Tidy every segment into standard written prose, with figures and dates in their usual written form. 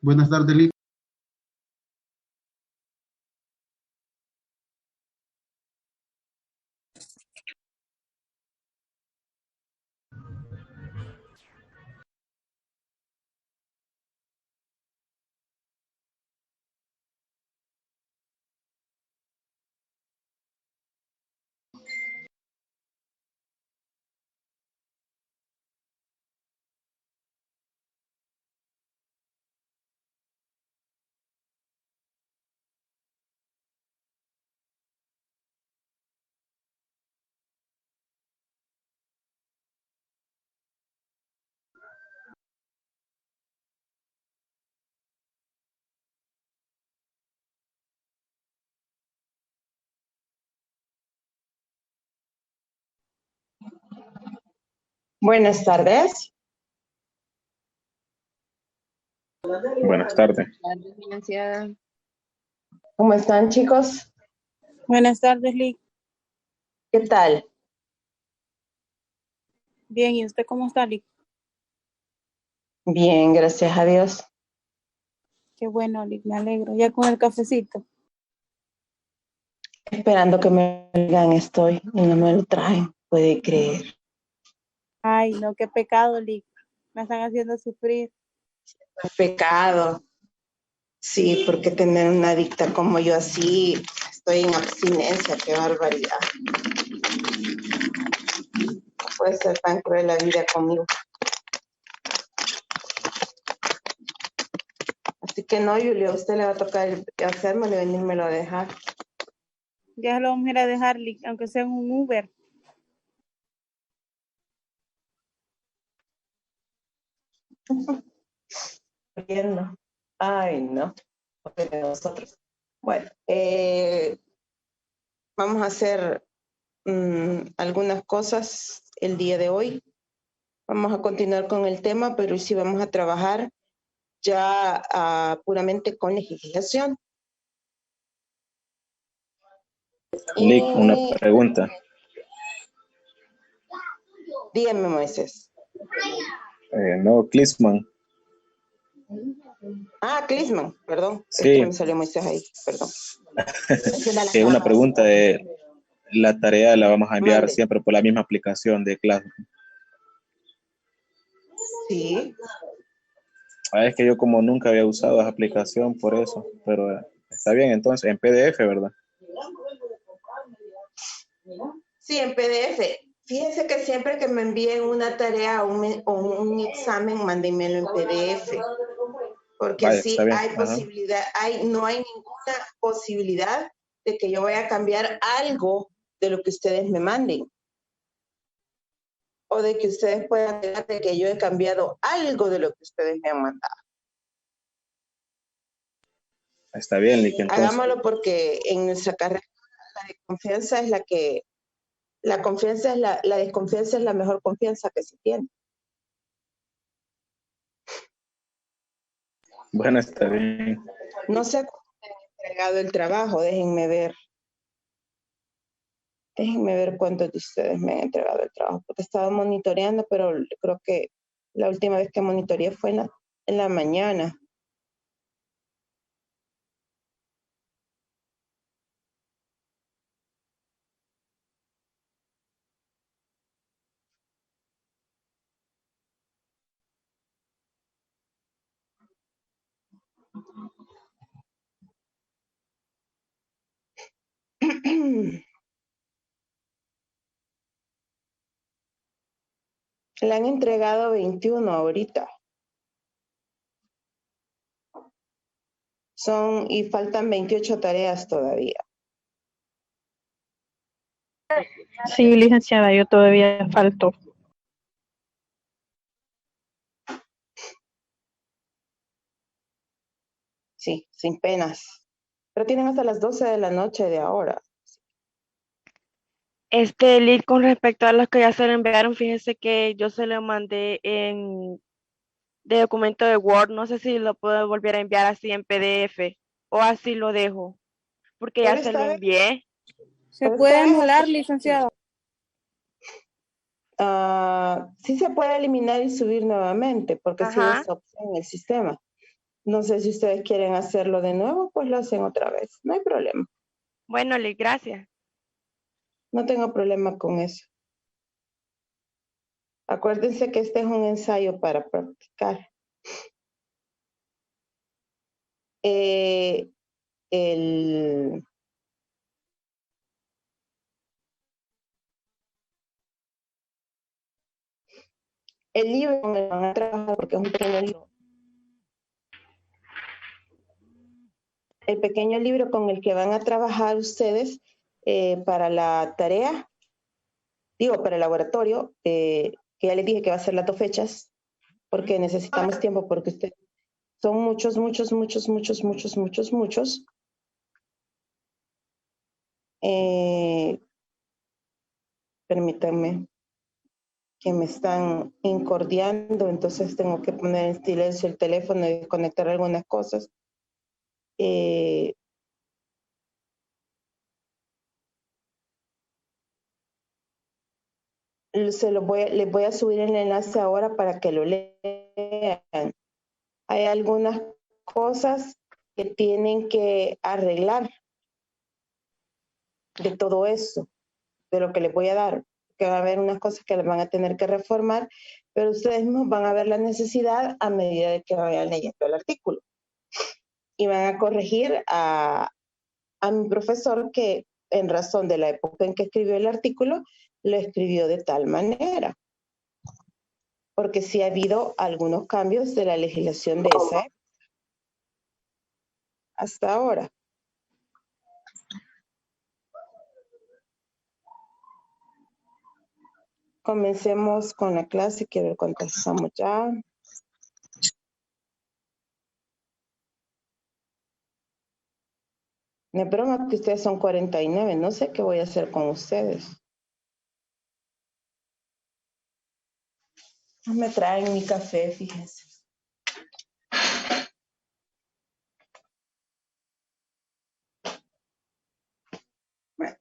Buenas tardes, Lick. Buenas tardes. Buenas tardes. Licenciada. ¿Cómo están, chicos? Buenas tardes, Lick. ¿Qué tal? Bien, ¿y usted cómo está, Lick? Bien, gracias a Dios. Qué bueno, Lick, me alegro. Ya con el cafecito. Esperando que me digan estoy y no me lo traen, puede creer. Ay, no, qué pecado, Lick. Me están haciendo sufrir. Pecado. Sí, porque tener una adicta como yo así, estoy en abstinencia, qué barbaridad. No puede ser tan cruel la vida conmigo. Así que no, Julio, a usted le va a tocar hacérmelo y venírmelo a dejar. Ya lo vamos a ir a dejar, Lick, aunque sea en un Uber. Viendo. Ay, no. Porque de nosotros. Bueno, vamos a hacer algunas cosas el día de hoy. Vamos a continuar con el tema, pero hoy sí vamos a trabajar ya puramente con legislación. Lick, una pregunta. Dígame, Moisés. No, Clisman. Clisman, perdón. Sí. Es que me salió Moisés ahí, perdón. Una pregunta de la tarea la vamos a enviar Mande. siempre por la misma aplicación de Classroom. Sí. Es que yo como nunca había usado esa aplicación por eso, pero está bien entonces, en PDF, ¿verdad? Sí, en PDF. Fíjense que siempre que me envíen una tarea o un examen, mándenmelo en PDF. Porque Vaya, sí está bien. hay posibilidad, no hay ninguna posibilidad de que yo vaya a cambiar algo de lo que ustedes me manden. O de que ustedes puedan ver de que yo he cambiado algo de lo que ustedes me han mandado. Está bien, Lick, entonces. Hagámoslo porque en nuestra carrera la desconfianza es la desconfianza es la mejor confianza que se tiene. Bueno, está bien. No sé cuánto me han entregado el trabajo, déjenme ver. Déjenme ver cuántos de ustedes me han entregado el trabajo, porque estaba monitoreando, pero creo que la última vez que monitoreé fue en la mañana. Le han entregado 21 ahorita. Y faltan 28 tareas todavía. Sí, licenciada, yo todavía falto. Sí, sin penas. Pero tienen hasta las 12 de la noche de ahora. Lick, con respecto a los que ya se le enviaron, fíjese que yo se lo mandé de documento de Word. No sé si lo puedo volver a enviar así en PDF o así lo dejo, porque ya Pero se lo esta vez, envié. ¿Se puede anular, licenciado? sí se puede eliminar y subir nuevamente, porque sí da Ajá. esa opción en el sistema. No sé si ustedes quieren hacerlo de nuevo, pues lo hacen otra vez. No hay problema. Bueno, Liz, gracias. No tengo problema con eso. Acuérdense que este es un ensayo para practicar. El, el libro con el que van a trabajar, porque es un pequeño libro. El pequeño libro con el que van a trabajar ustedes para la tarea, para el laboratorio, que ya les dije que va a ser las 2 fechas, porque necesitamos tiempo, porque ustedes son muchos. Permítanme que me están incordiando, entonces tengo que poner en silencio el teléfono y desconectar algunas cosas. Les voy a subir el enlace ahora para que lo lean. Hay algunas cosas que tienen que arreglar de todo eso, de lo que les voy a dar, que va a haber unas cosas que les van a tener que reformar, pero ustedes mismos van a ver la necesidad a medida de que vayan leyendo el artículo. Y van a corregir a mi profesor que en razón de la época en que escribió el artículo, lo escribió de tal manera. Porque sí ha habido algunos cambios de la legislación de esa época hasta ahora. Comencemos con la clase, quiero ver cuántas estamos ya. No es broma que ustedes son 49, no sé qué voy a hacer con ustedes. No me traen mi café, fíjense. Bueno.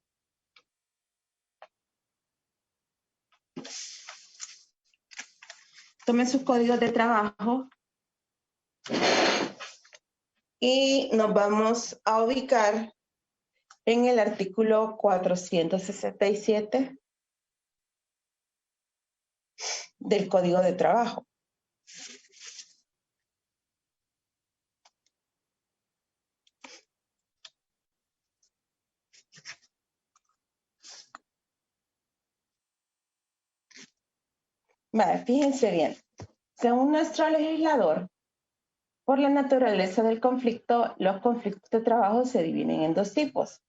Tomen sus códigos de trabajo y nos vamos a ubicar en el artículo 467 del Código de Trabajo. Vale, fíjense bien. Según nuestro legislador, por la naturaleza del conflicto, los conflictos de trabajo se dividen en 2 tipos.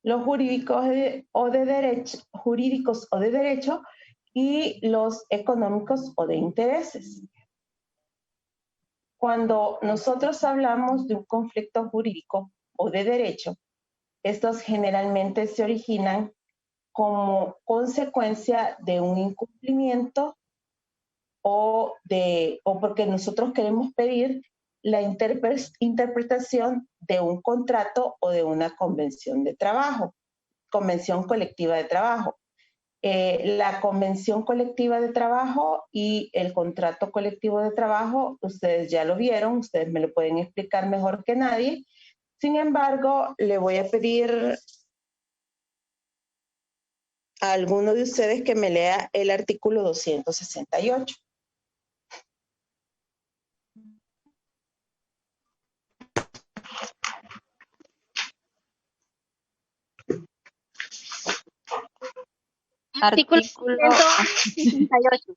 Los jurídicos o de derecho y los económicos o de intereses. Cuando nosotros hablamos de un conflicto jurídico o de derecho, estos generalmente se originan como consecuencia de un incumplimiento o porque nosotros queremos pedir la interpretación de un contrato o de una convención de trabajo, convención colectiva de trabajo. La convención colectiva de trabajo y el contrato colectivo de trabajo, ustedes ya lo vieron, ustedes me lo pueden explicar mejor que nadie. Sin embargo, le voy a pedir a alguno de ustedes que me lea el artículo 268. Artículo 168.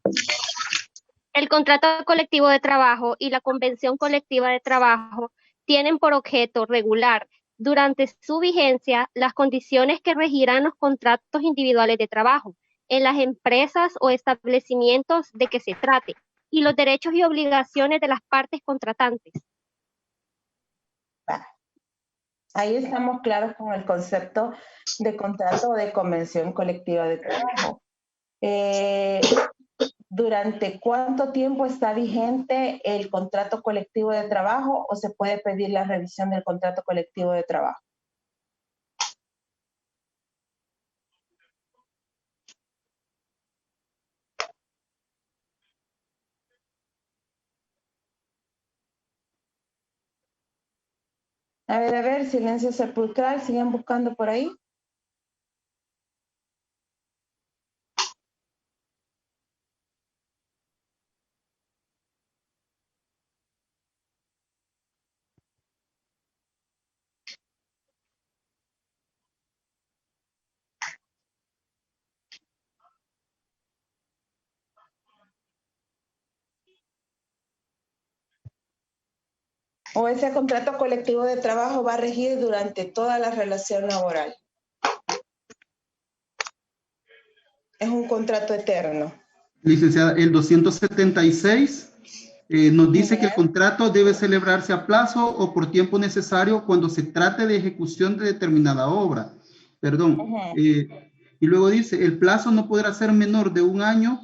El contrato colectivo de trabajo y la convención colectiva de trabajo tienen por objeto regular durante su vigencia las condiciones que regirán los contratos individuales de trabajo en las empresas o establecimientos de que se trate y los derechos y obligaciones de las partes contratantes. Ahí estamos claros con el concepto de contrato o de convención colectiva de trabajo. ¿Durante cuánto tiempo está vigente el contrato colectivo de trabajo o se puede pedir la revisión del contrato colectivo de trabajo? A ver, silencio sepulcral, siguen buscando por ahí. O ese contrato colectivo de trabajo va a regir durante toda la relación laboral. Es un contrato eterno. Licenciada, el 276 nos dice que el contrato debe celebrarse a plazo o por tiempo necesario cuando se trate de ejecución de determinada obra. Perdón. Y luego dice, el plazo no podrá ser menor de un año,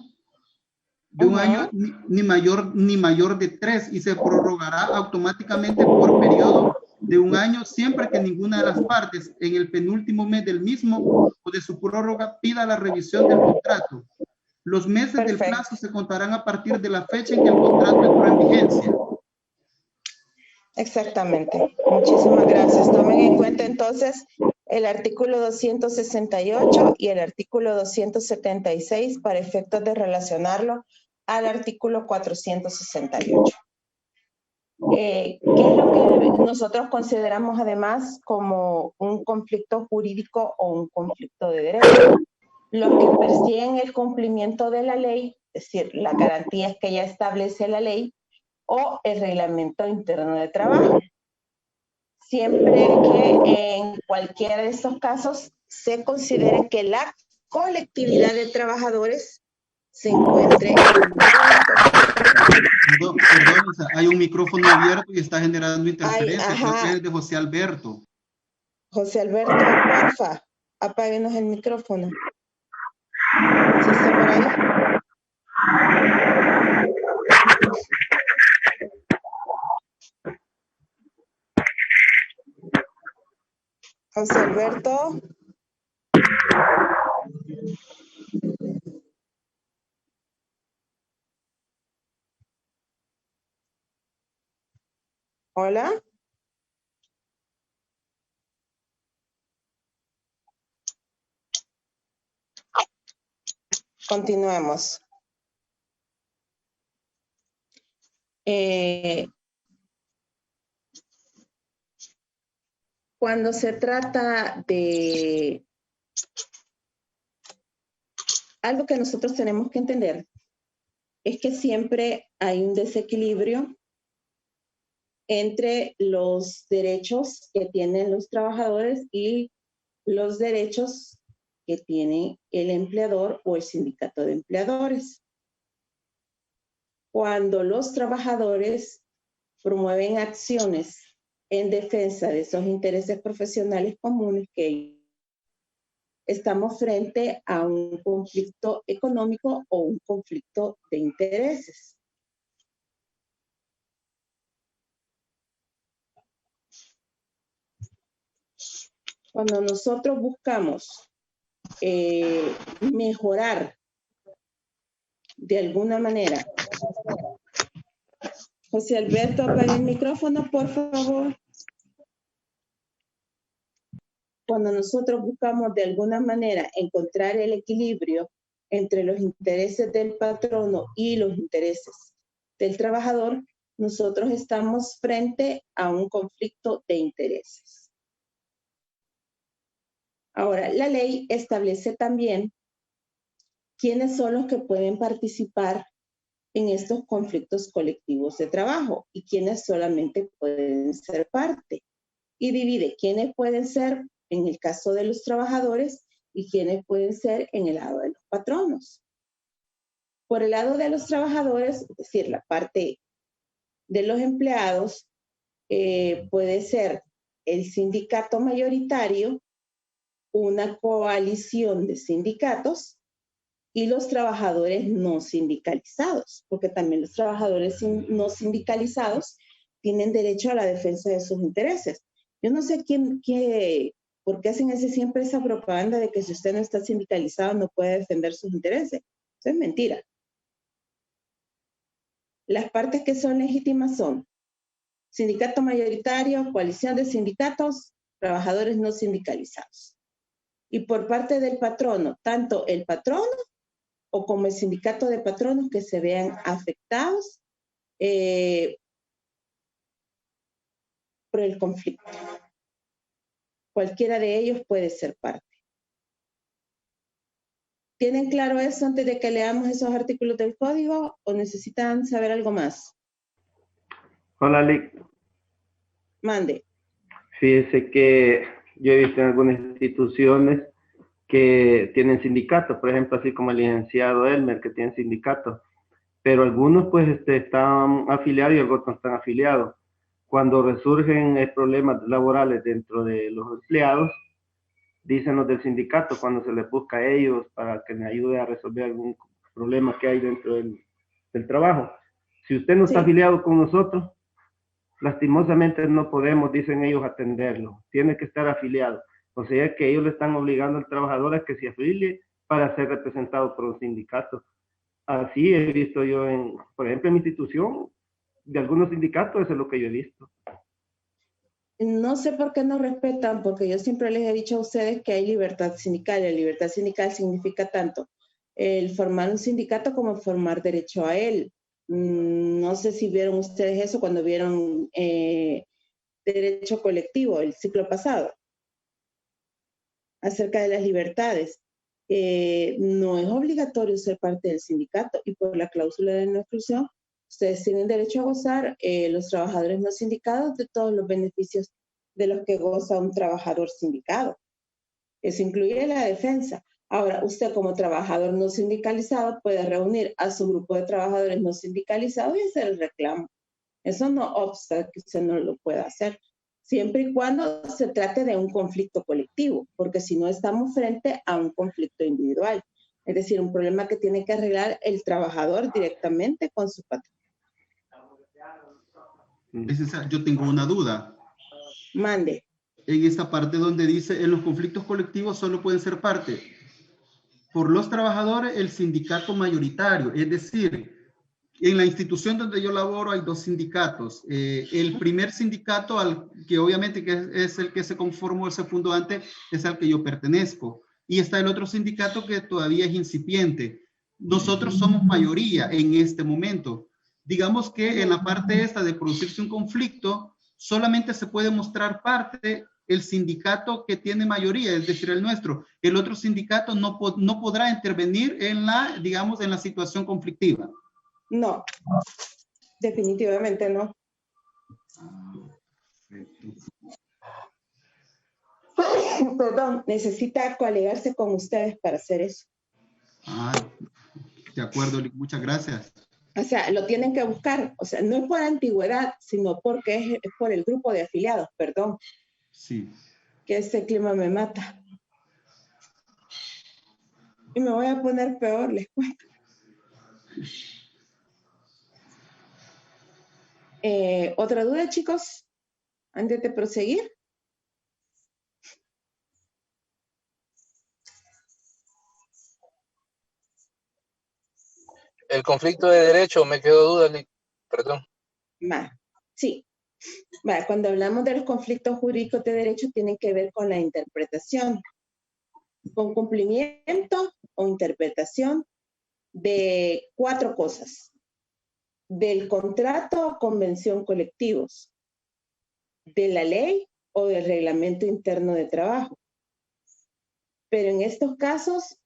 ni mayor de 3, y se prorrogará automáticamente por periodo de un año siempre que ninguna de las partes en el penúltimo mes del mismo o de su prórroga pida la revisión del contrato. Los meses del plazo se contarán a partir de la fecha en que el contrato entró en vigencia. Exactamente. Muchísimas gracias. Tomen en cuenta entonces el artículo 268 y el artículo 276 para efectos de relacionarlo al artículo 468. ¿Qué es lo que nosotros consideramos además como un conflicto jurídico o un conflicto de derecho? Los que persiguen el cumplimiento de la ley, es decir, las garantías que ya establece la ley, o el reglamento interno de trabajo. Siempre que en cualquiera de estos casos se considere que la colectividad de trabajadores se encuentre en Perdón, hay un micrófono abierto y está generando interferencia. Creo que es de José Alberto. José Alberto, porfa, apáguenos el micrófono. ¿Sí está por ahí? José Alberto. Hola. Continuemos. Cuando se trata de algo que nosotros tenemos que entender, es que siempre hay un desequilibrio entre los derechos que tienen los trabajadores y los derechos que tiene el empleador o el sindicato de empleadores. Cuando los trabajadores promueven acciones en defensa de esos intereses profesionales comunes, que estamos frente a un conflicto económico o un conflicto de intereses. Cuando nosotros buscamos mejorar de alguna manera. José Alberto, apague el micrófono, por favor. Cuando nosotros buscamos de alguna manera encontrar el equilibrio entre los intereses del patrono y los intereses del trabajador, nosotros estamos frente a un conflicto de intereses. Ahora, la ley establece también quiénes son los que pueden participar en estos conflictos colectivos de trabajo y quiénes solamente pueden ser parte. Y divide quiénes pueden ser en el caso de los trabajadores y quiénes pueden ser en el lado de los patronos. Por el lado de los trabajadores, es decir, la parte de los empleados, puede ser el sindicato mayoritario, una coalición de sindicatos y los trabajadores no sindicalizados, porque también los trabajadores no sindicalizados tienen derecho a la defensa de sus intereses. Yo no sé por qué hacen siempre esa propaganda de que si usted no está sindicalizado no puede defender sus intereses. Eso es mentira. Las partes que son legítimas son sindicato mayoritario, coalición de sindicatos, trabajadores no sindicalizados. Y por parte del patrono, tanto el patrono o como el sindicato de patronos que se vean afectados por el conflicto. Cualquiera de ellos puede ser parte. ¿Tienen claro eso antes de que leamos esos artículos del código o necesitan saber algo más? Hola, Lic. Mande. Fíjese que yo he visto en algunas instituciones que tienen sindicatos, por ejemplo, así como el licenciado Elmer, que tiene sindicatos, pero algunos pues están afiliados y algunos no están afiliados. Cuando resurgen problemas laborales dentro de los empleados, dicen los del sindicato, cuando se les busca a ellos para que les ayude a resolver algún problema que hay dentro del trabajo. Si usted no está afiliado con nosotros, lastimosamente no podemos, dicen ellos, atenderlo. Tiene que estar afiliado. O sea que ellos le están obligando al trabajador a que se afilie para ser representado por un sindicato. Así he visto yo, por ejemplo, en mi institución, de algunos sindicatos, eso es lo que yo he visto. No sé por qué no respetan, porque yo siempre les he dicho a ustedes que hay libertad sindical. La libertad sindical significa tanto el formar un sindicato como formar derecho a él. No sé si vieron ustedes eso cuando vieron derecho colectivo el ciclo pasado, acerca de las libertades. No es obligatorio ser parte del sindicato y por la cláusula de no exclusión, ustedes tienen derecho a gozar, los trabajadores no sindicados, de todos los beneficios de los que goza un trabajador sindicado. Eso incluye la defensa. Ahora, usted como trabajador no sindicalizado puede reunir a su grupo de trabajadores no sindicalizados y hacer el reclamo. Eso no obsta que usted no lo pueda hacer, siempre y cuando se trate de un conflicto colectivo, porque si no estamos frente a un conflicto individual. Es decir, un problema que tiene que arreglar el trabajador directamente con su patrón. Yo tengo una duda. Mande. En esta parte donde dice, en los conflictos colectivos solo pueden ser parte por los trabajadores el sindicato mayoritario, es decir, en la institución donde yo laboro hay dos sindicatos. El primer sindicato, que obviamente que es el que se conformó, se fundó antes, es al que yo pertenezco. Y está el otro sindicato que todavía es incipiente. Nosotros somos mayoría en este momento. Digamos que en la parte esta de producirse un conflicto, solamente se puede mostrar parte el sindicato que tiene mayoría, es decir, el nuestro. El otro sindicato no podrá intervenir en la, digamos, en la situación conflictiva. No, definitivamente no. Perdón, necesita coaligarse con ustedes para hacer eso. De acuerdo, muchas gracias. O sea, lo tienen que buscar. O sea, no es por antigüedad, sino porque es por el grupo de afiliados, perdón. Sí. Que este clima me mata. Y me voy a poner peor, les cuento. ¿Otra duda, chicos? Antes de proseguir. El conflicto de derecho, me quedó duda, perdón. Sí. Cuando hablamos de los conflictos jurídicos de derecho, tienen que ver con la interpretación, con cumplimiento o interpretación de 4 cosas. Del contrato o convención colectivos, de la ley o del reglamento interno de trabajo. Pero en estos casos,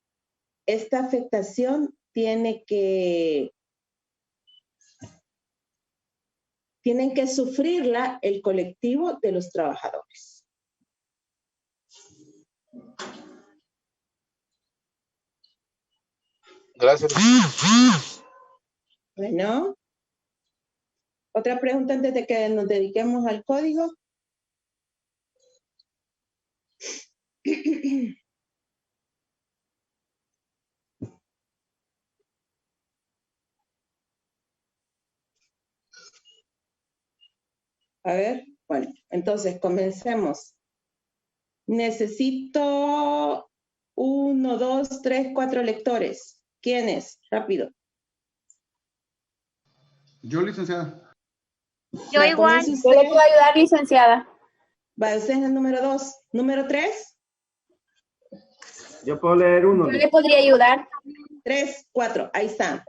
esta afectación tienen que sufrirla el colectivo de los trabajadores. Gracias. Bueno. ¿Otra pregunta antes de que nos dediquemos al código? A ver, bueno, entonces comencemos. Necesito 1, 2, 3, 4 lectores. ¿Quiénes? Rápido. Yo, licenciada. Yo Va, igual. comience Yo le usted. puedo ayudar, licenciada. Va, usted es el número 2. ¿Número 3? Yo puedo leer uno. Yo le podría ayudar. 3, 4. Ahí está.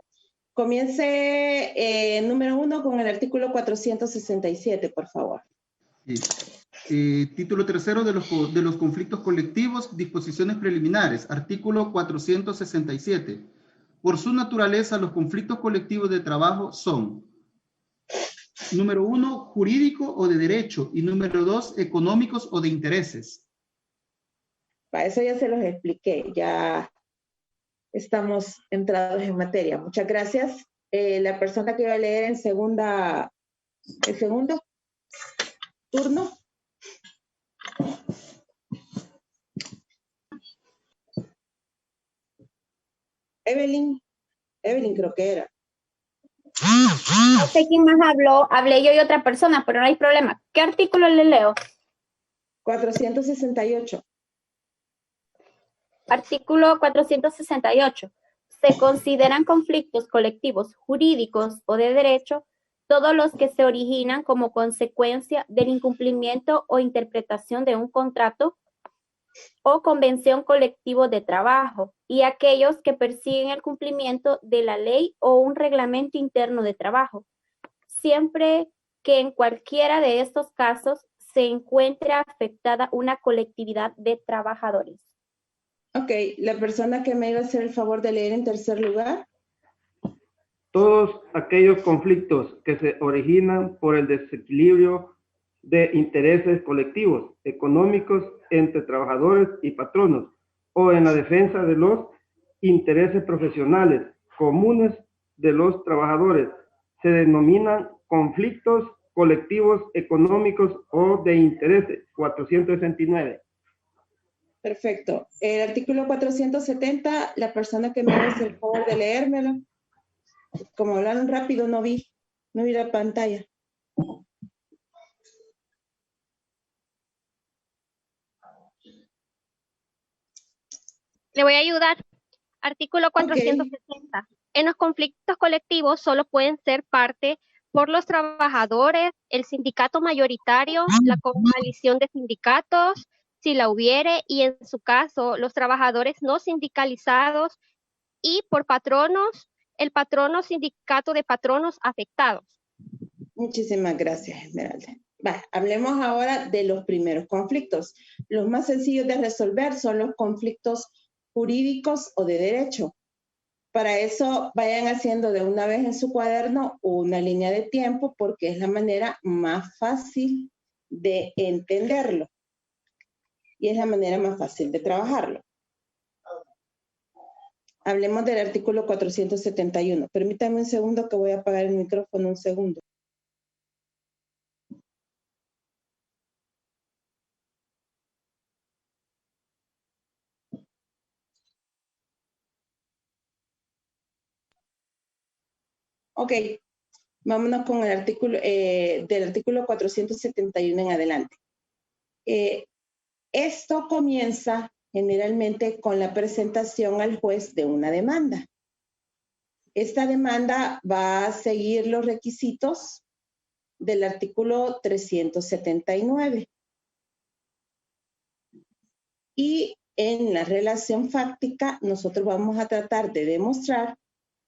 Comience número 1 con el artículo 467, por favor. Título tercero de los conflictos colectivos, disposiciones preliminares, artículo 467. Por su naturaleza, los conflictos colectivos de trabajo son: número 1, jurídico o de derecho, y número 2, económicos o de intereses. Para eso ya se los expliqué, ya estamos entrados en materia. Muchas gracias. La persona que va a leer el segundo turno. Evelyn creo que era. No sé quién más habló, hablé yo y otra persona, pero no hay problema. ¿Qué artículo le leo? 468. Artículo 468. Se consideran conflictos colectivos jurídicos o de derecho todos los que se originan como consecuencia del incumplimiento o interpretación de un contrato o convención colectivo de trabajo, y aquellos que persiguen el cumplimiento de la ley o un reglamento interno de trabajo, siempre que en cualquiera de estos casos se encuentre afectada una colectividad de trabajadores. Ok, la persona que me iba a hacer el favor de leer en tercer lugar. Todos aquellos conflictos que se originan por el desequilibrio de intereses colectivos, económicos entre trabajadores y patronos, o en la defensa de los intereses profesionales comunes de los trabajadores, se denominan conflictos colectivos económicos o de intereses. 469. Perfecto. El artículo 470, la persona que me iba a hacer el favor de leérmelo. Como hablaron rápido, no vi la pantalla. Le voy a ayudar. Artículo 460. Okay. En los conflictos colectivos solo pueden ser parte por los trabajadores, el sindicato mayoritario, la coalición de sindicatos, si la hubiere, y en su caso, los trabajadores no sindicalizados, y por patronos, el patrono sindicato de patronos afectados. Muchísimas gracias, Esmeralda. Va, hablemos ahora de los primeros conflictos. Los más sencillos de resolver son los conflictos jurídicos o de derecho. Para eso vayan haciendo de una vez en su cuaderno una línea de tiempo, porque es la manera más fácil de entenderlo y es la manera más fácil de trabajarlo. Hablemos del artículo 471. Permítanme un segundo que voy a apagar el micrófono, un segundo. Ok, vámonos con el artículo, del artículo 471 en adelante. Esto comienza generalmente con la presentación al juez de una demanda. Esta demanda va a seguir los requisitos del artículo 379. Y en la relación fáctica, nosotros vamos a tratar de demostrar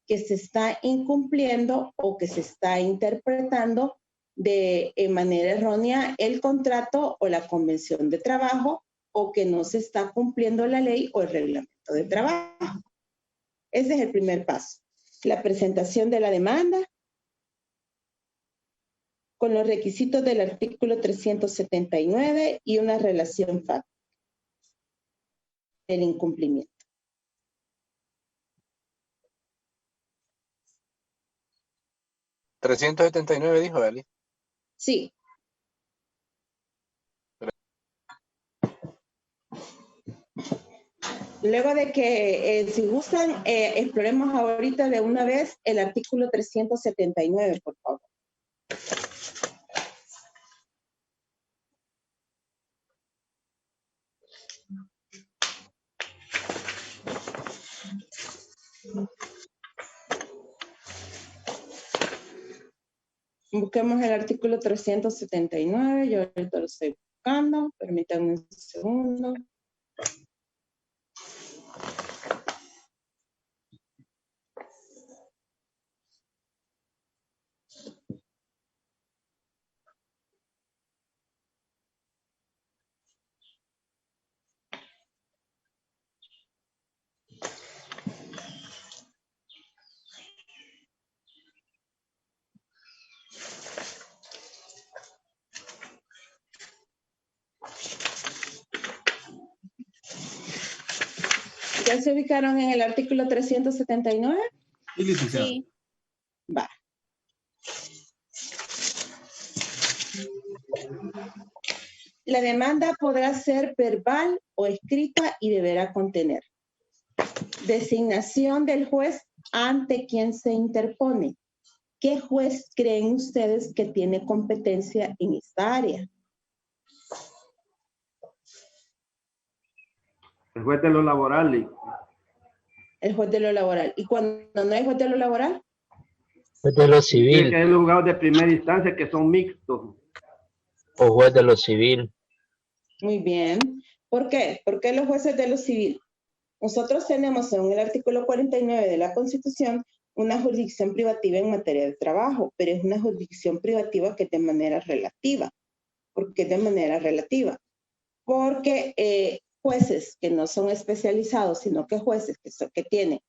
que se está incumpliendo o que se está interpretando de manera errónea el contrato o la convención de trabajo, o que no se está cumpliendo la ley o el reglamento de trabajo. Ese es el primer paso. La presentación de la demanda con los requisitos del artículo 379 y una relación fáctica del incumplimiento. ¿379 dijo, Ali? Sí. Luego de que, si gustan, exploremos ahorita de una vez el artículo 379, por favor. Busquemos el artículo 379, yo ahorita lo estoy buscando, permítanme un segundo. ¿Ya se ubicaron en el artículo 379? Sí, licenciada. Sí. Va. La demanda podrá ser verbal o escrita y deberá contener designación del juez ante quien se interpone. ¿Qué juez creen ustedes que tiene competencia en esta área? El juez de lo laboral. El juez de lo laboral. ¿Y cuando no hay juez de lo laboral? Juez de lo Tiene civil que hay juzgados de primera instancia que son mixtos. o juez de lo civil. Muy bien. ¿Por qué? ¿Por qué los jueces de lo civil? Nosotros tenemos, según el artículo 49 de la Constitución, una jurisdicción privativa en materia de trabajo, pero es una jurisdicción privativa que es de manera relativa. ¿Por qué de manera relativa? Porque jueces que no son especializados, sino que jueces que tienen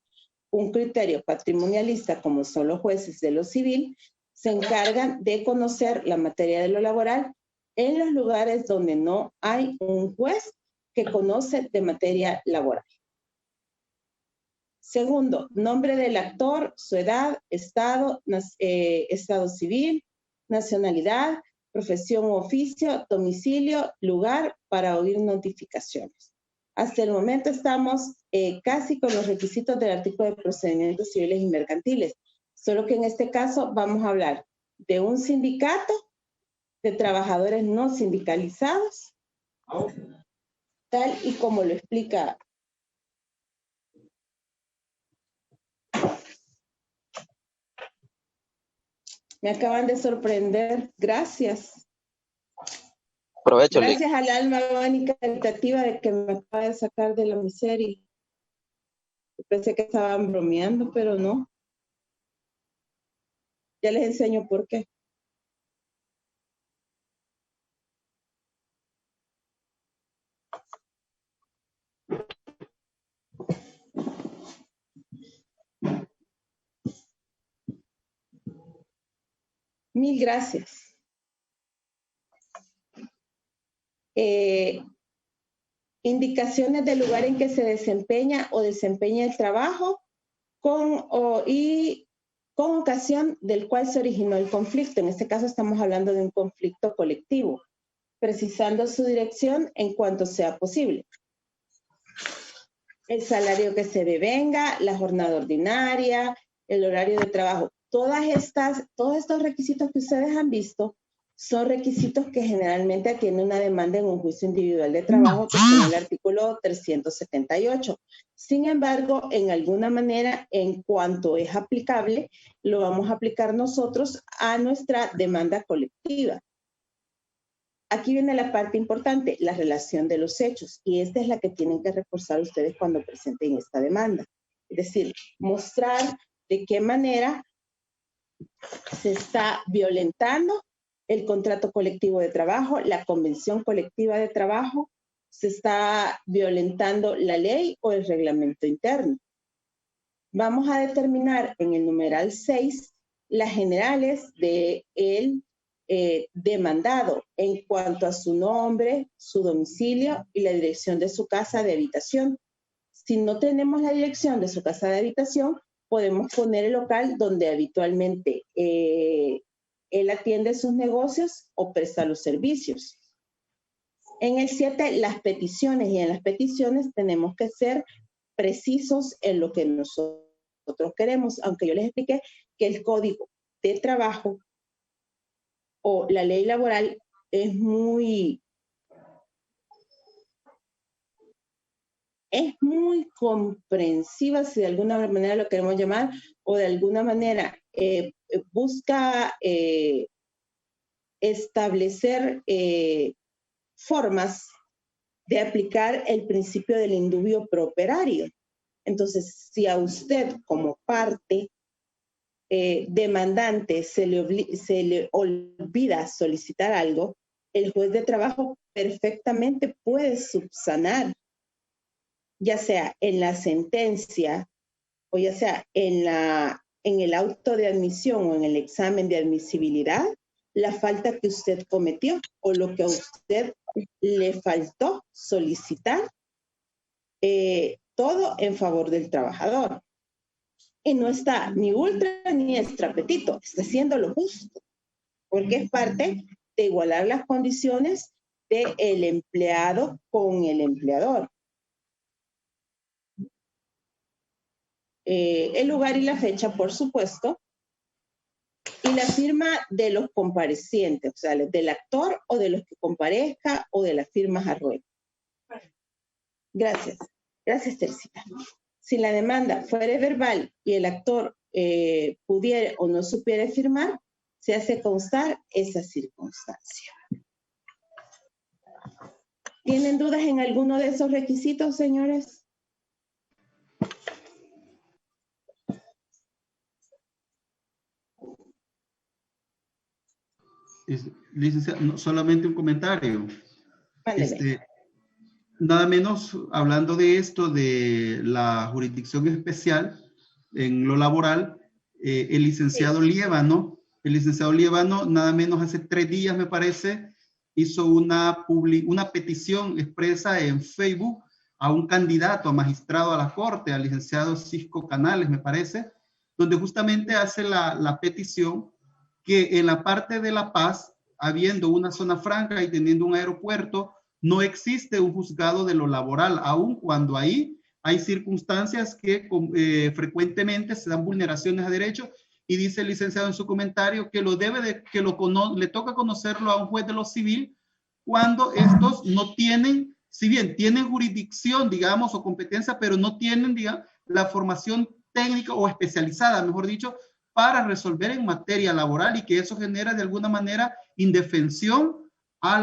un criterio patrimonialista, como son los jueces de lo civil, se encargan de conocer la materia de lo laboral en los lugares donde no hay un juez que conoce de materia laboral. Segundo, nombre del actor, su edad, estado civil, nacionalidad, profesión u oficio, domicilio, lugar para oír notificaciones. Hasta el momento estamos casi con los requisitos del artículo de procedimientos civiles y mercantiles, solo que en este caso vamos a hablar de un sindicato de trabajadores no sindicalizados, tal y como lo explica. Me acaban de sorprender. Gracias. Provecho, Lick. Gracias al alma buena y caritativa de que me acaba de sacar de la miseria. Pensé que estaban bromeando, pero no. Ya les enseño por qué. Mil gracias. Indicaciones del lugar en que se desempeña o desempeña el trabajo con ocasión del cual se originó el conflicto. En este caso estamos hablando de un conflicto colectivo, precisando su dirección en cuanto sea posible. El salario que se devenga, la jornada ordinaria, el horario de trabajo. Todos estos requisitos que ustedes han visto son requisitos que generalmente tienen una demanda en un juicio individual de trabajo, que es el artículo 378. Sin embargo, en alguna manera, en cuanto es aplicable, lo vamos a aplicar nosotros a nuestra demanda colectiva. Aquí viene la parte importante, la relación de los hechos, y esta es la que tienen que reforzar ustedes cuando presenten esta demanda. Es decir, mostrar de qué manera se está violentando el contrato colectivo de trabajo, la convención colectiva de trabajo, se está violentando la ley o el reglamento interno. Vamos a determinar en el numeral 6 las generales del demandado en cuanto a su nombre, su domicilio y la dirección de su casa de habitación. Si no tenemos la dirección de su casa de habitación, podemos poner el local donde habitualmente él atiende sus negocios o presta los servicios. En el 7, las peticiones, y en las peticiones tenemos que ser precisos en lo que nosotros queremos, aunque yo les expliqué que el código de trabajo o la ley laboral es muy comprensiva, si de alguna manera lo queremos llamar, o de alguna manera busca establecer formas de aplicar el principio del indubio pro operario. Entonces, si a usted como parte demandante se le olvida solicitar algo, el juez de trabajo perfectamente puede subsanar, ya sea en la sentencia o ya sea en el auto de admisión o en el examen de admisibilidad, la falta que usted cometió o lo que a usted le faltó solicitar, todo en favor del trabajador. Y no está ni ultra ni extrapetito, está haciendo lo justo, porque es parte de igualar las condiciones del empleado con el empleador. El lugar y la fecha, por supuesto, y la firma de los comparecientes, o sea, del actor o de los que comparezca o de las firmas a ruego. Gracias. Gracias, Teresita. Si la demanda fuera verbal y el actor pudiera o no supiera firmar, se hace constar esa circunstancia. ¿Tienen dudas en alguno de esos requisitos, señores? Licenciada, solamente un comentario. Nada menos, hablando de esto, de la jurisdicción especial en lo laboral, el licenciado Liévano, nada menos hace 3 días, me parece, hizo una petición expresa en Facebook a un candidato a magistrado a la Corte, al licenciado Cisco Canales, me parece, donde justamente hace la petición que en la parte de La Paz, habiendo una zona franca y teniendo un aeropuerto, no existe un juzgado de lo laboral, aun cuando ahí hay circunstancias que frecuentemente se dan vulneraciones a derechos, y dice el licenciado en su comentario que le toca conocerlo a un juez de lo civil cuando estos no tienen, si bien tienen jurisdicción, digamos, o competencia, pero no tienen, digamos, la formación técnica o especializada, mejor dicho, para resolver en materia laboral, y que eso genera de alguna manera indefensión a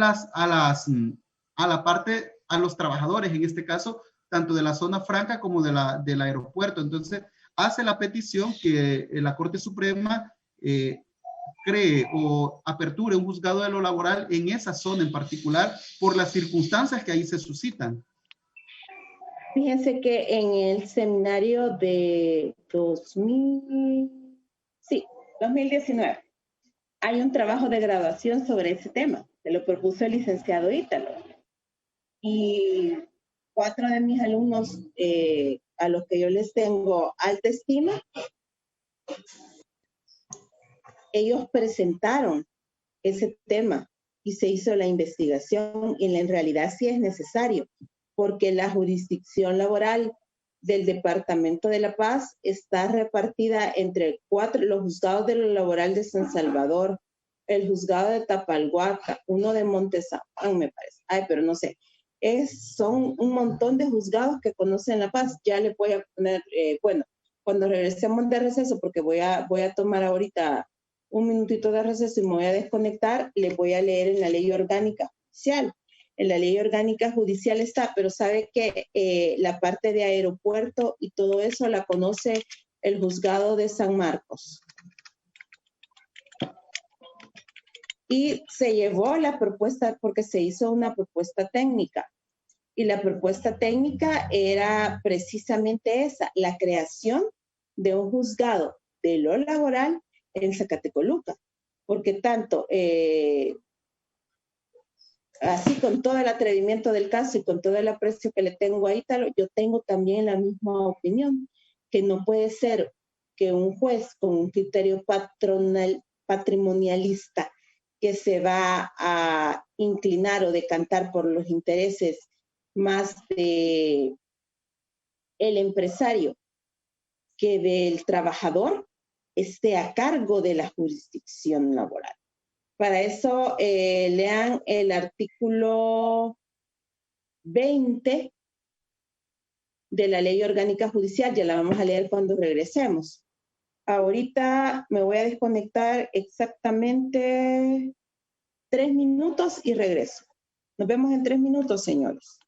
los trabajadores, en este caso, tanto de la zona franca como del aeropuerto. Entonces, hace la petición que la Corte Suprema cree o aperture un juzgado de lo laboral en esa zona en particular, por las circunstancias que ahí se suscitan. Fíjense que en el seminario de 2019, hay un trabajo de graduación sobre ese tema. Se lo propuso el licenciado Ítalo. Y 4 de mis alumnos, a los que yo les tengo alta estima, ellos presentaron ese tema y se hizo la investigación, y en realidad sí es necesario, porque la jurisdicción laboral del Departamento de La Paz está repartida entre los juzgados de lo laboral de San Salvador, el juzgado de Tapalhuaca, uno de Montezamán, me parece. Pero no sé. Son un montón de juzgados que conocen La Paz. Ya le voy a poner, bueno, cuando regresemos de receso, porque voy a tomar ahorita un minutito de receso y me voy a desconectar, le voy a leer en la ley orgánica judicial. En la ley orgánica judicial está, pero sabe que la parte de aeropuerto y todo eso la conoce el juzgado de San Marcos. Y se llevó la propuesta porque se hizo una propuesta técnica. Y la propuesta técnica era precisamente esa, la creación de un juzgado de lo laboral en Zacatecoluca. Porque tanto, así con todo el atrevimiento del caso y con todo el aprecio que le tengo a Ítalo, yo tengo también la misma opinión, que no puede ser que un juez con un criterio patrimonialista que se va a inclinar o decantar por los intereses más de el empresario que del trabajador, esté a cargo de la jurisdicción laboral. Para eso lean el artículo 20 de la Ley Orgánica Judicial, ya la vamos a leer cuando regresemos. Ahorita me voy a desconectar exactamente 3 minutos y regreso. Nos vemos en 3 minutos, señores.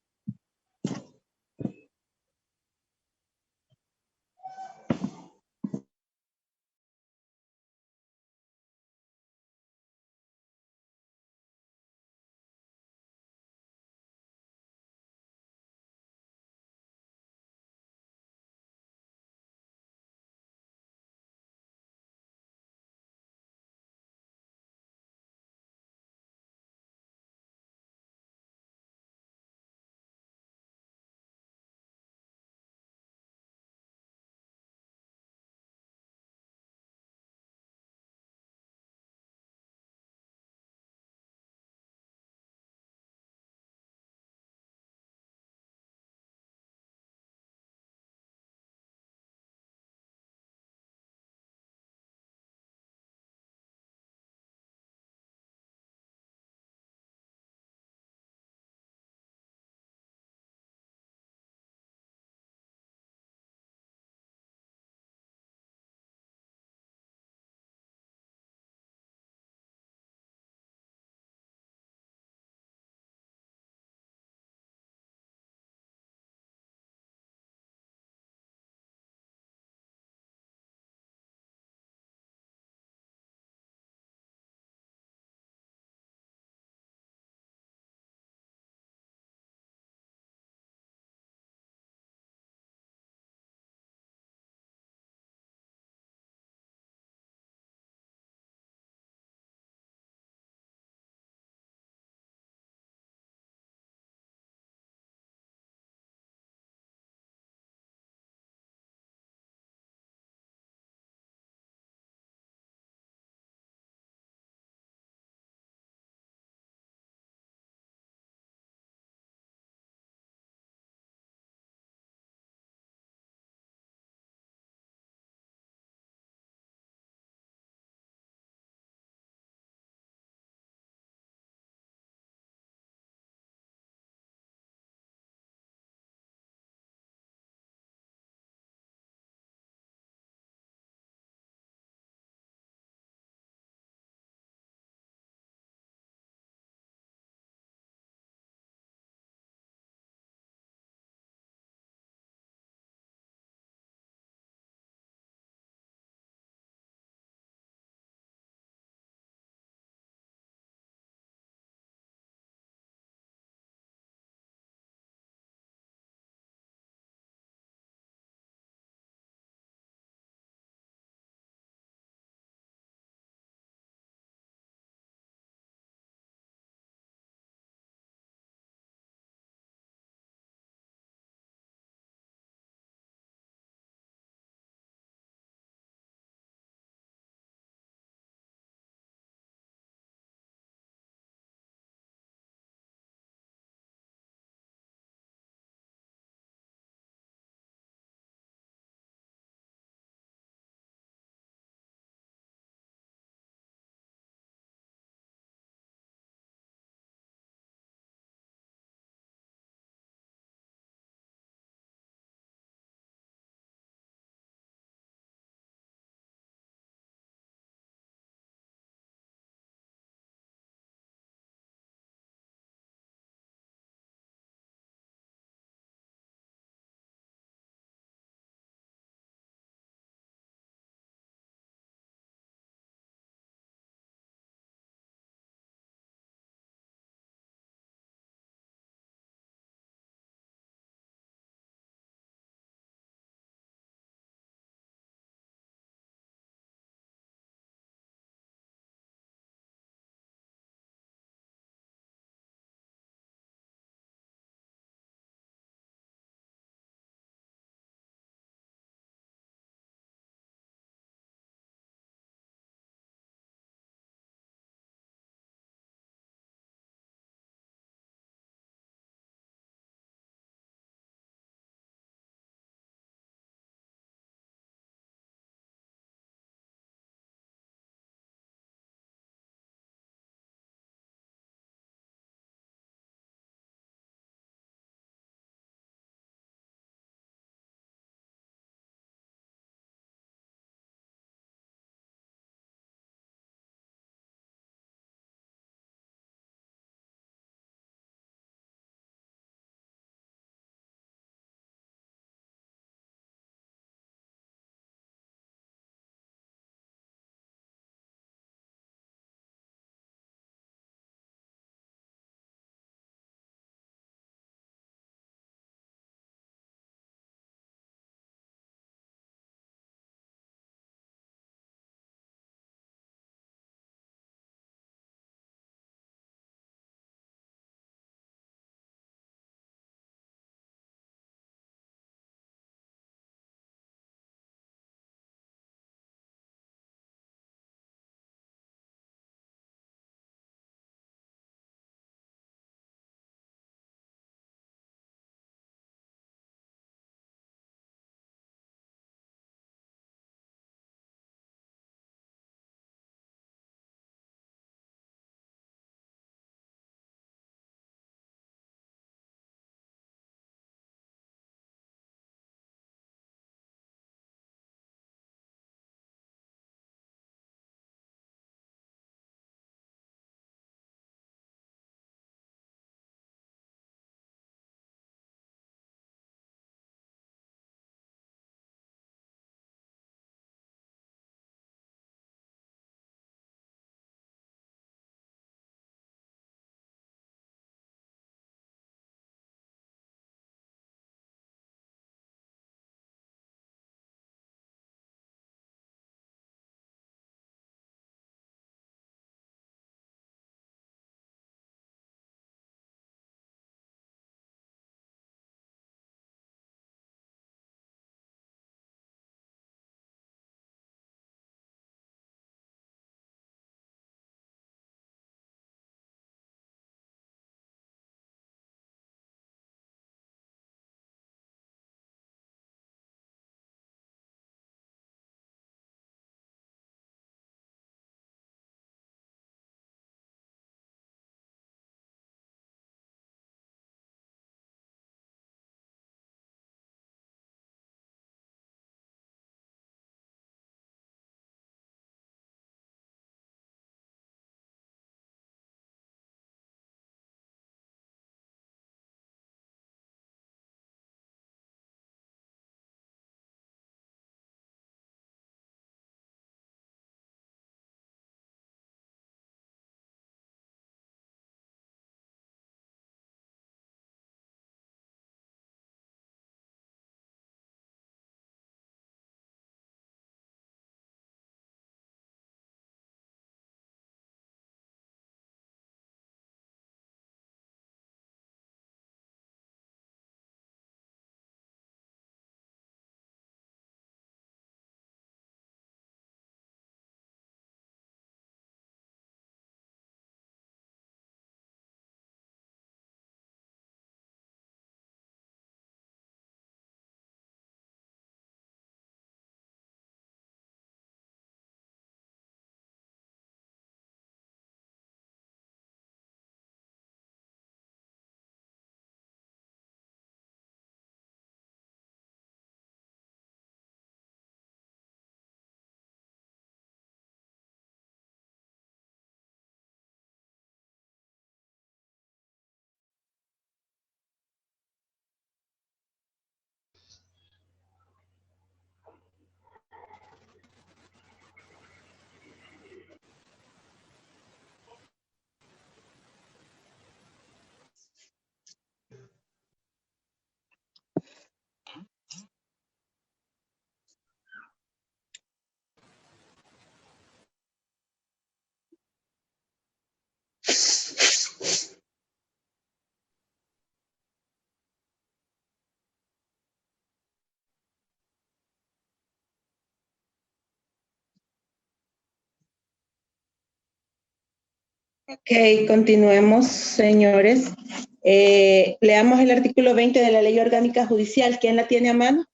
Ok, continuemos, señores. Leamos el artículo 20 de la Ley Orgánica Judicial. ¿Quién la tiene a mano?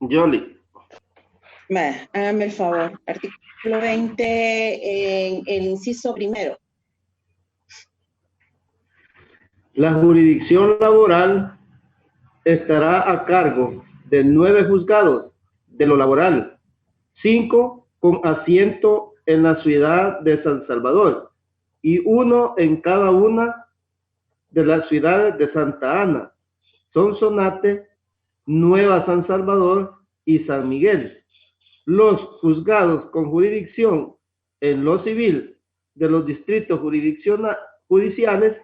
Yoli. Hágame el favor. Artículo 20, en el inciso primero. La jurisdicción laboral estará a cargo de 9 juzgados de lo laboral, 5 con asiento en la ciudad de San Salvador y 1 en cada una de las ciudades de Santa Ana, Sonsonate, Nueva San Salvador y San Miguel. Los juzgados con jurisdicción en lo civil de los distritos judiciales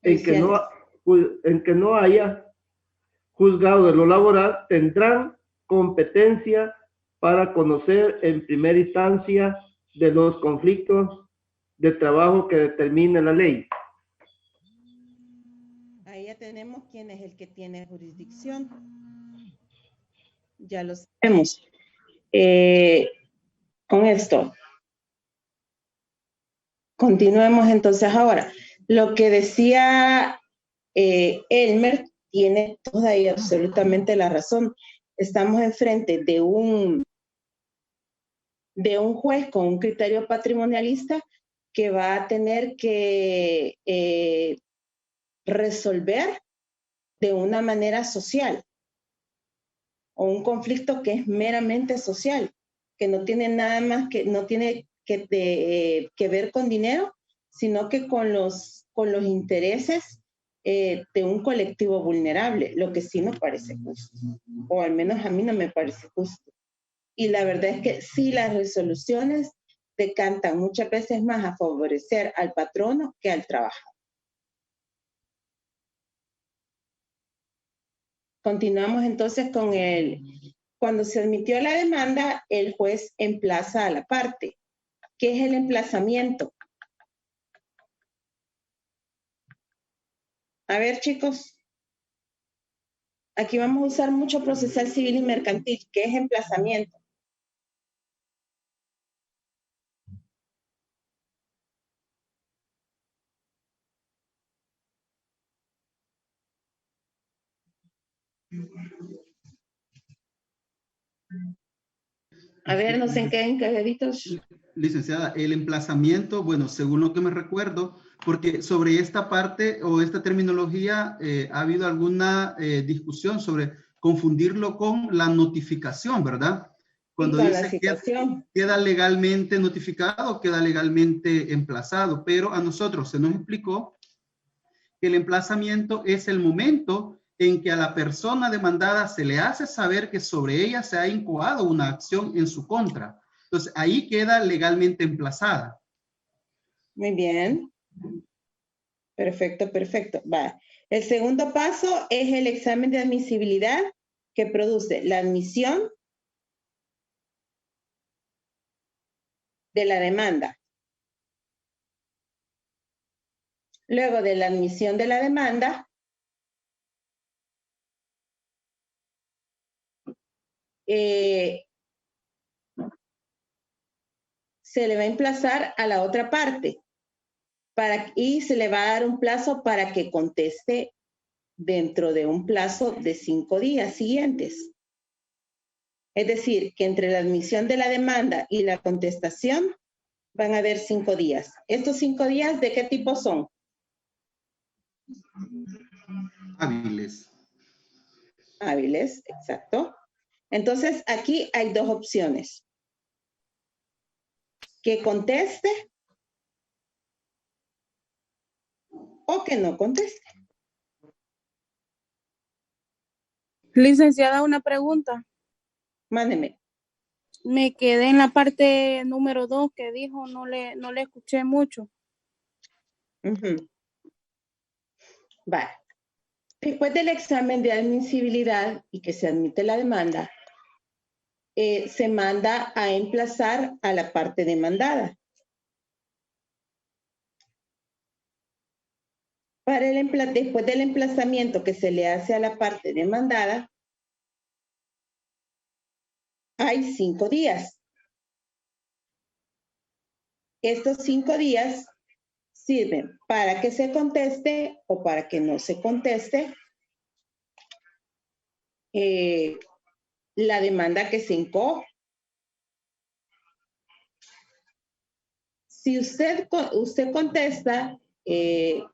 en que no haya juzgado de lo laboral tendrán competencia para conocer en primera instancia de los conflictos de trabajo que determine la ley. Ahí ya tenemos quién es el que tiene jurisdicción. Ya lo sabemos. Con esto. Continuemos entonces ahora. Lo que decía Elmer tiene toda y absolutamente la razón. Estamos enfrente de un juez con un criterio patrimonialista que va a tener que resolver de una manera social o un conflicto que es meramente social, que no tiene nada más que, no tiene que ver con dinero, sino que con los intereses de un colectivo vulnerable, lo que sí nos parece justo, o al menos a mí no me parece justo. Y la verdad es que sí, las resoluciones decantan muchas veces más a favorecer al patrono que al trabajador. Continuamos entonces con cuando se admitió la demanda, el juez emplaza a la parte. ¿Qué es el emplazamiento? A ver, chicos. Aquí vamos a usar mucho procesal civil y mercantil. ¿Qué es emplazamiento? A ver, no sé en qué encajaditos. Licenciada, el emplazamiento, bueno, según lo que me recuerdo, porque sobre esta parte o esta terminología ha habido alguna discusión sobre confundirlo con la notificación, ¿verdad? Cuando dice que queda legalmente notificado, queda legalmente emplazado, pero a nosotros se nos explicó que el emplazamiento es el momento en que a la persona demandada se le hace saber que sobre ella se ha incoado una acción en su contra. Entonces, ahí queda legalmente emplazada. Muy bien. Perfecto, perfecto. Va. El segundo paso es el examen de admisibilidad que produce la admisión de la demanda. Luego de la admisión de la demanda, se le va a emplazar a la otra parte y se le va a dar un plazo para que conteste dentro de un plazo de 5 días siguientes. Es decir, que entre la admisión de la demanda y la contestación van a haber 5 días. ¿Estos 5 días de qué tipo son? Hábiles. Hábiles, exacto. Entonces, aquí hay dos opciones. Que conteste o que no conteste. Licenciada, una pregunta. Mándeme. Me quedé en la parte número 2 que dijo, no le escuché mucho. Vale. Después del examen de admisibilidad y que se admite la demanda, se manda a emplazar a la parte demandada. Después del emplazamiento que se le hace a la parte demandada, hay 5 días. Estos 5 días sirven para que se conteste o para que no se conteste la demanda que se incoó. Si usted contesta,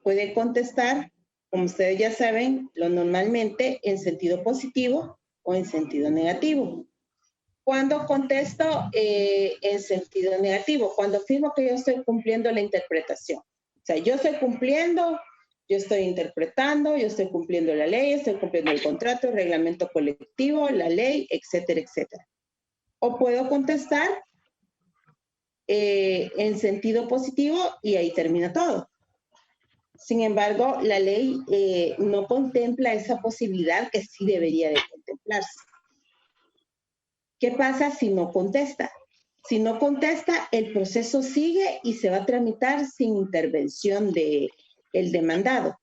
puede contestar, como ustedes ya saben, lo normalmente en sentido positivo o en sentido negativo. Cuando contesto en sentido negativo, cuando afirmo que yo estoy cumpliendo la interpretación. O sea, yo estoy cumpliendo, yo estoy interpretando, yo estoy cumpliendo la ley, estoy cumpliendo el contrato, el reglamento colectivo, la ley, etcétera, etcétera. O puedo contestar en sentido positivo y ahí termina todo. Sin embargo, la ley no contempla esa posibilidad que sí debería de contemplarse. ¿Qué pasa si no contesta? Si no contesta, el proceso sigue y se va a tramitar sin intervención del demandado.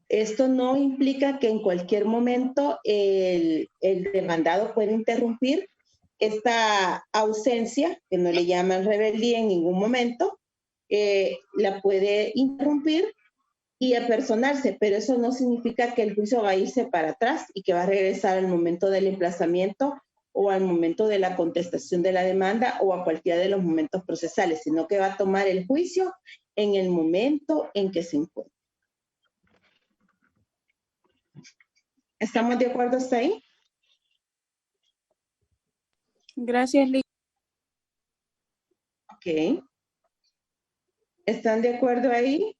Esto no implica que en cualquier momento el demandado pueda interrumpir esta ausencia, que no le llaman rebeldía en ningún momento, la puede interrumpir y apersonarse, pero eso no significa que el juicio va a irse para atrás y que va a regresar al momento del emplazamiento o al momento de la contestación de la demanda o a cualquiera de los momentos procesales, sino que va a tomar el juicio en el momento en que se encuentra. ¿Estamos de acuerdo hasta ahí? Gracias, Liz. Ok. ¿Están de acuerdo ahí?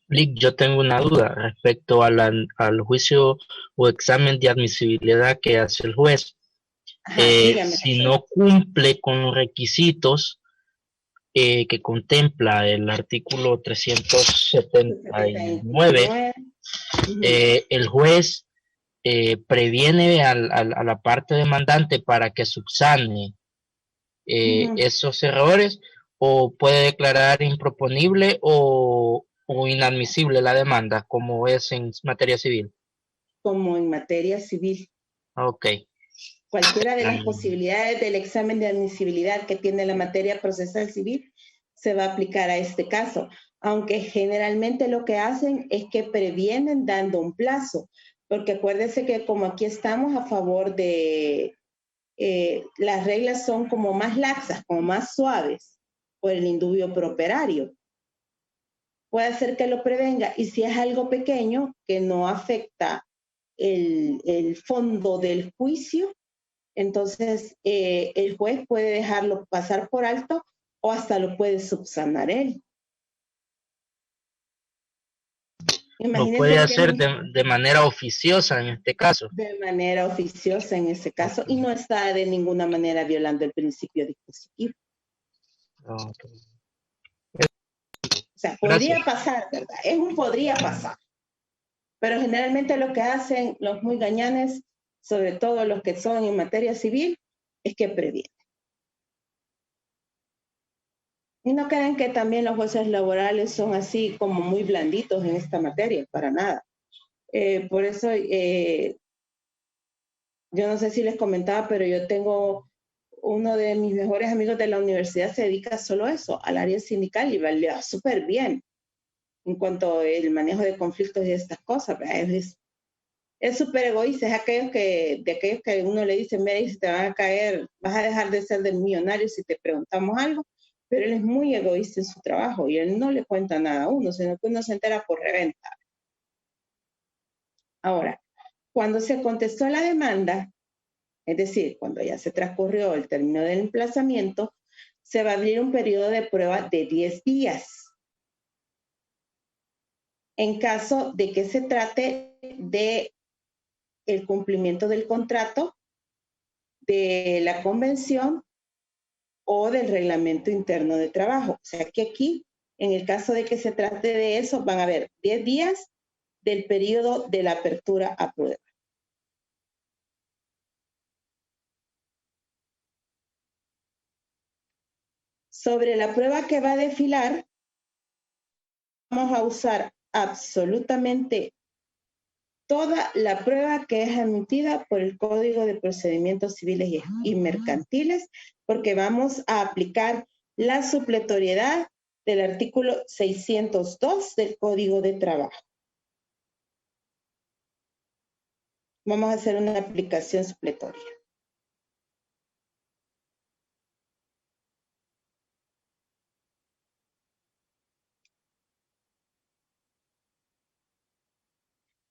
Lick, yo tengo una duda respecto a al juicio o examen de admisibilidad que hace el juez. Ajá, dígame. Si no cumple con los requisitos que contempla el artículo 379, el juez previene a la parte demandante para que subsane esos errores, o puede declarar improponible o inadmisible la demanda, como es en materia civil. Como en materia civil. Ok. Cualquiera de las posibilidades del examen de admisibilidad que tiene la materia procesal civil se va a aplicar a este caso, aunque generalmente lo que hacen es que previenen dando un plazo, porque acuérdense que como aquí estamos a favor de, las reglas son como más laxas, como más suaves por el indubio pro operario. Puede ser que lo prevenga, y si es algo pequeño que no afecta el fondo del juicio, entonces el juez puede dejarlo pasar por alto o hasta lo puede subsanar él. Lo puede hacer de manera oficiosa en este caso. De manera oficiosa en ese caso, y no está de ninguna manera violando el principio dispositivo. Okay. O sea, podría pasar, ¿verdad? Es un podría pasar. Pero generalmente lo que hacen los muy gañanes, sobre todo los que son en materia civil, es que previenen. Y no crean que también los jueces laborales son así como muy blanditos en esta materia, para nada. Por eso, yo no sé si les comentaba, pero yo tengo uno de mis mejores amigos de la universidad se dedica solo a eso, al área sindical, y le va súper bien en cuanto al manejo de conflictos y estas cosas. Es súper egoísta, es de aquellos que uno le dice, mira, si te van a caer, vas a dejar de ser del millonario si te preguntamos algo, pero él es muy egoísta en su trabajo y él no le cuenta nada a uno, sino que uno se entera por reventa. Ahora, cuando se contestó la demanda, es decir, cuando ya se transcurrió el término del emplazamiento, se va a abrir un periodo de prueba de 10 días. En caso de que se trate de el cumplimiento del contrato, de la convención o del reglamento interno de trabajo. O sea que aquí, en el caso de que se trate de eso, van a haber 10 días del periodo de la apertura a prueba. Sobre la prueba que va a desfilar, vamos a usar absolutamente toda la prueba que es admitida por el Código de Procedimientos Civiles y Mercantiles, porque vamos a aplicar la supletoriedad del artículo 602 del Código de Trabajo. Vamos a hacer una aplicación supletoria.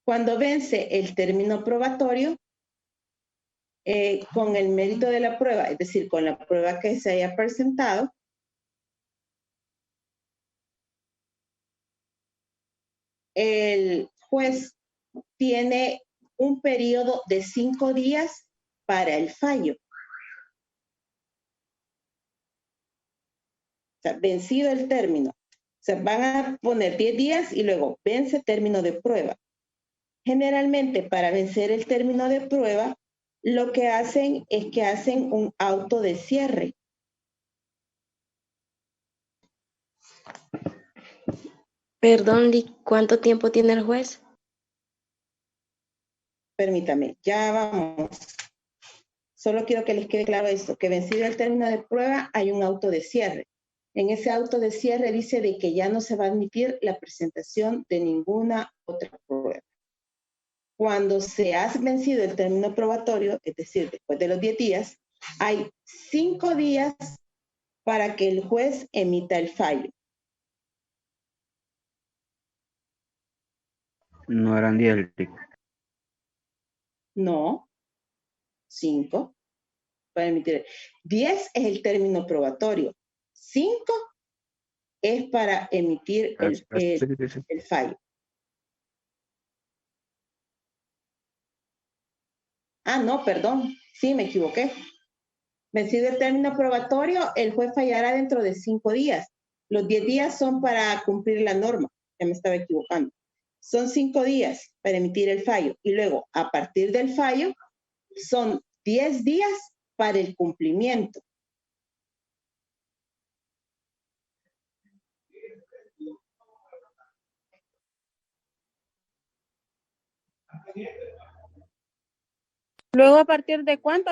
Cuando vence el término probatorio, con el mérito de la prueba, es decir, con la prueba que se haya presentado, el juez tiene un periodo de 5 días para el fallo. O sea, vencido el término. O sea, van a poner 10 días y luego vence término de prueba. Generalmente, para vencer el término de prueba, lo que hacen es que hacen un auto de cierre. Perdón, ¿cuánto tiempo tiene el juez? Permítame, ya vamos. Solo quiero que les quede claro esto, que vencido el término de prueba hay un auto de cierre. En ese auto de cierre dice de que ya no se va a admitir la presentación de ninguna otra prueba. Cuando se ha vencido el término probatorio, es decir, después de los 10 días, hay 5 días para que el juez emita el fallo. No eran 10. No, 5 para emitir. 10 es el término probatorio. 5 es para emitir el fallo. Ah, no, perdón. Sí, me equivoqué. Vencido el término probatorio, el juez fallará dentro de 5 días. Los 10 días son para cumplir la norma. Ya me estaba equivocando. Son 5 días para emitir el fallo. Y luego, a partir del fallo, son 10 días para el cumplimiento. Luego, ¿a partir de cuánto?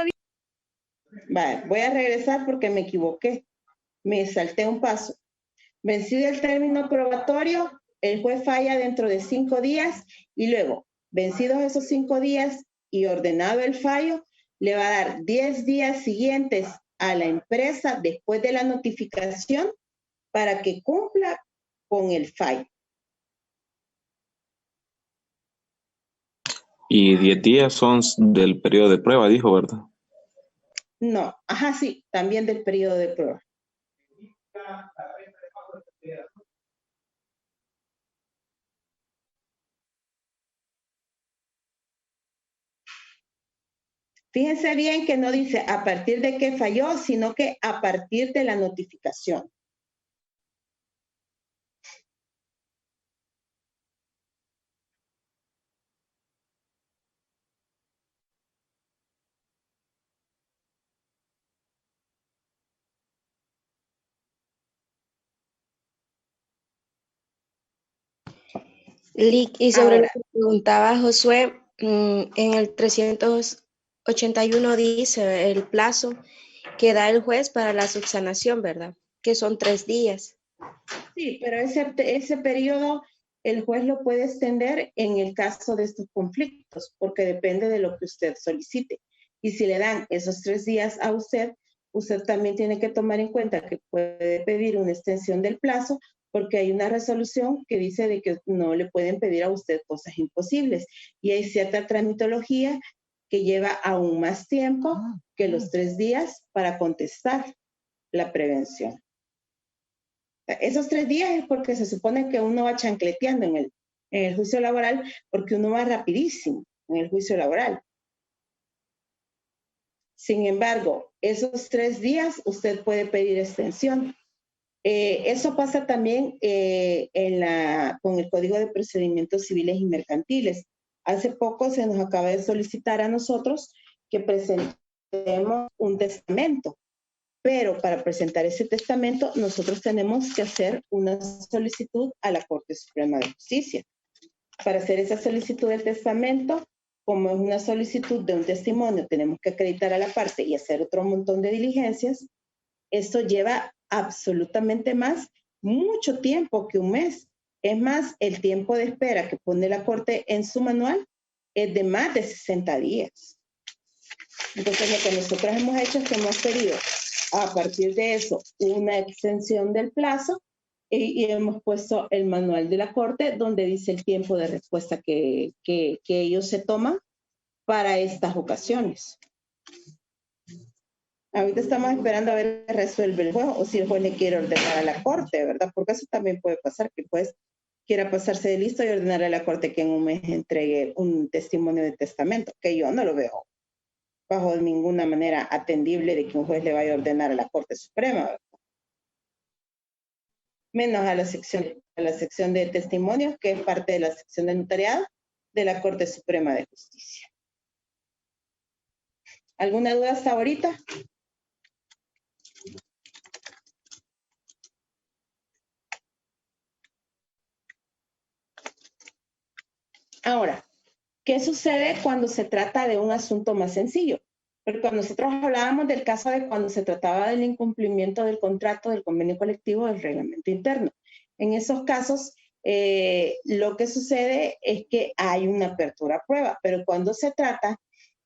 Vale, voy a regresar porque me equivoqué. Me salté un paso. Vencido el término probatorio, el juez falla dentro de 5 días y luego, vencidos esos 5 días y ordenado el fallo, le va a dar 10 días siguientes a la empresa después de la notificación para que cumpla con el fallo. Y 10 días son del periodo de prueba, dijo, ¿verdad? No, ajá, sí, también del periodo de prueba. Fíjense bien que no dice a partir de que falló, sino que a partir de la notificación. Y sobre lo que preguntaba Josué, en el 381 dice el plazo que da el juez para la subsanación, ¿verdad? Que son 3 días. Sí, pero ese periodo el juez lo puede extender en el caso de estos conflictos, porque depende de lo que usted solicite. Y si le dan esos 3 días a usted, usted también tiene que tomar en cuenta que puede pedir una extensión del plazo, porque hay una resolución que dice de que no le pueden pedir a usted cosas imposibles. Y hay cierta tramitología que lleva aún más tiempo que los 3 días para contestar la prevención. Esos 3 días es porque se supone que uno va chancleteando en el juicio laboral, porque uno va rapidísimo en el juicio laboral. Sin embargo, esos 3 días usted puede pedir extensión. Eso pasa también con el Código de Procedimientos Civiles y Mercantiles. Hace poco se nos acaba de solicitar a nosotros que presentemos un testamento. Pero para presentar ese testamento, nosotros tenemos que hacer una solicitud a la Corte Suprema de Justicia. para hacer esa solicitud del testamento, como es una solicitud de un testimonio, tenemos que acreditar a la parte y hacer otro montón de diligencias. Esto lleva absolutamente mucho tiempo que un mes. Es más, el tiempo de espera que pone la Corte en su manual es de más de 60 días. Entonces, lo que nosotros hemos hecho es que hemos pedido, a partir de eso, una extensión del plazo y hemos puesto el manual de la Corte donde dice el tiempo de respuesta que ellos se toman para estas ocasiones. Ahorita estamos esperando a ver si resuelve el juez o si el juez le quiere ordenar a la Corte, ¿verdad? Porque eso también puede pasar, que el juez quiera pasarse de listo y ordenar a la Corte que en un mes entregue un testimonio de testamento, que yo no lo veo bajo ninguna manera atendible de que un juez le vaya a ordenar a la Corte Suprema, ¿verdad? Menos a la sección de testimonios, que es parte de la sección de notariado de la Corte Suprema de Justicia. ¿Alguna duda hasta ahorita? Ahora, ¿qué sucede cuando se trata de un asunto más sencillo? Porque cuando nosotros hablábamos del caso de cuando se trataba del incumplimiento del contrato, del convenio colectivo, del reglamento interno. En esos casos, lo que sucede es que hay una apertura a prueba, pero cuando se trata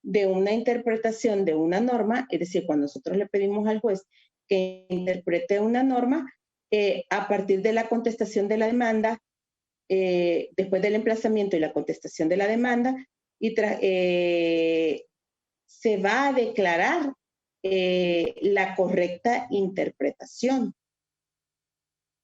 de una interpretación de una norma, es decir, cuando nosotros le pedimos al juez que interprete una norma, a partir de la contestación de la demanda, después del emplazamiento y la contestación de la demanda, se va a declarar la correcta interpretación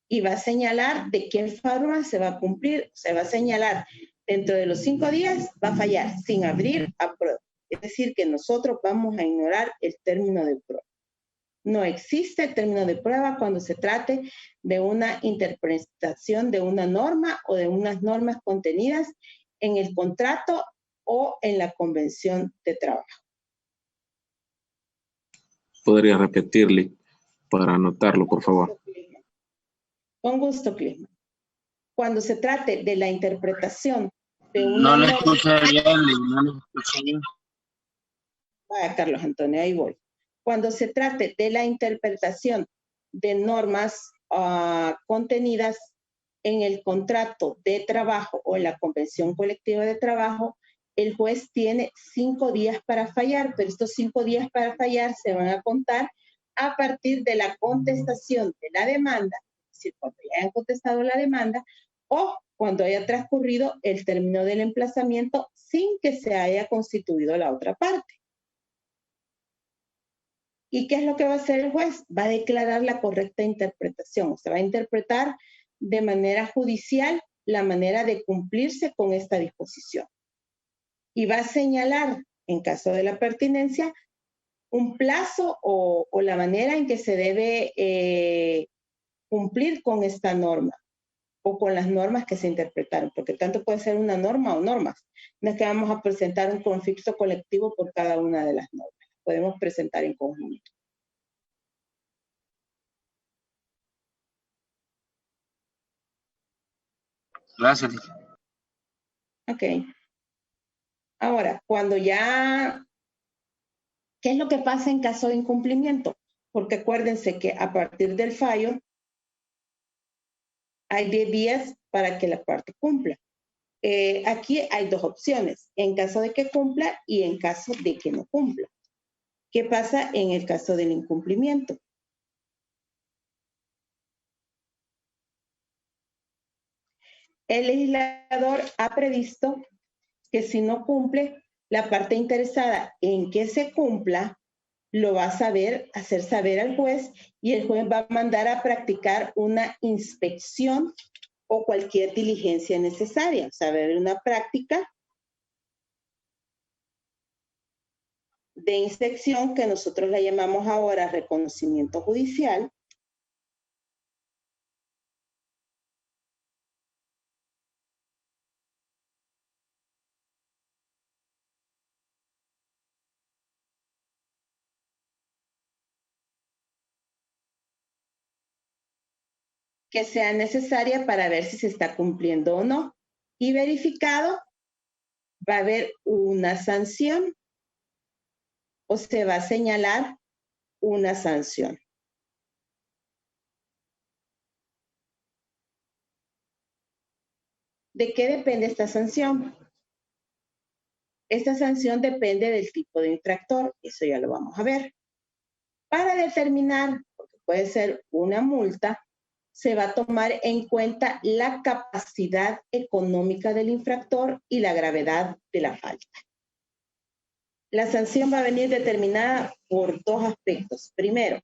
y va a señalar de qué forma se va a cumplir. Se va a señalar dentro de los 5 días va a fallar sin abrir a prueba. Es decir, que nosotros vamos a ignorar el término de prueba. No existe término de prueba cuando se trate de una interpretación de una norma o de unas normas contenidas en el contrato o en la convención de trabajo. ¿Podría repetirle para anotarlo, por favor? Con gusto, Clisman. Cuando se trate de la interpretación de una No lo norma... escuché bien, no lo escuché bien. Vaya, Carlos Antonio, ahí voy. Cuando se trate de la interpretación de normas contenidas en el contrato de trabajo o en la convención colectiva de trabajo, el juez tiene 5 días para fallar, pero estos 5 días para fallar se van a contar a partir de la contestación de la demanda, es decir, cuando ya hayan contestado la demanda o cuando haya transcurrido el término del emplazamiento sin que se haya constituido la otra parte. ¿Y qué es lo que va a hacer el juez? Va a declarar la correcta interpretación. O sea, va a interpretar de manera judicial la manera de cumplirse con esta disposición. Y va a señalar, en caso de la pertinencia, un plazo o la manera en que se debe cumplir con esta norma o con las normas que se interpretaron, porque tanto puede ser una norma o normas. No es que vamos a presentar un conflicto colectivo por cada una de las normas. Podemos presentar en conjunto. Gracias. Ok. Ahora, cuando ya... ¿Qué es lo que pasa en caso de incumplimiento? Porque acuérdense que a partir del fallo hay 10 días para que la parte cumpla. Aquí hay 2 opciones, en caso de que cumpla y en caso de que no cumpla. ¿Qué pasa en el caso del incumplimiento? El legislador ha previsto que si no cumple, la parte interesada en que se cumpla lo va a hacer saber al juez y el juez va a mandar a practicar una inspección o cualquier diligencia necesaria. O sea, va a haber una práctica de inspección que nosotros la llamamos ahora reconocimiento judicial. Que sea necesaria para ver si se está cumpliendo o no. y verificado, va a haber una sanción o se va a señalar una sanción. ¿De qué depende esta sanción? Esta sanción depende del tipo de infractor, eso ya lo vamos a ver. Para determinar, porque puede ser una multa, se va a tomar en cuenta la capacidad económica del infractor y la gravedad de la falta. La sanción va a venir determinada por dos aspectos. Primero,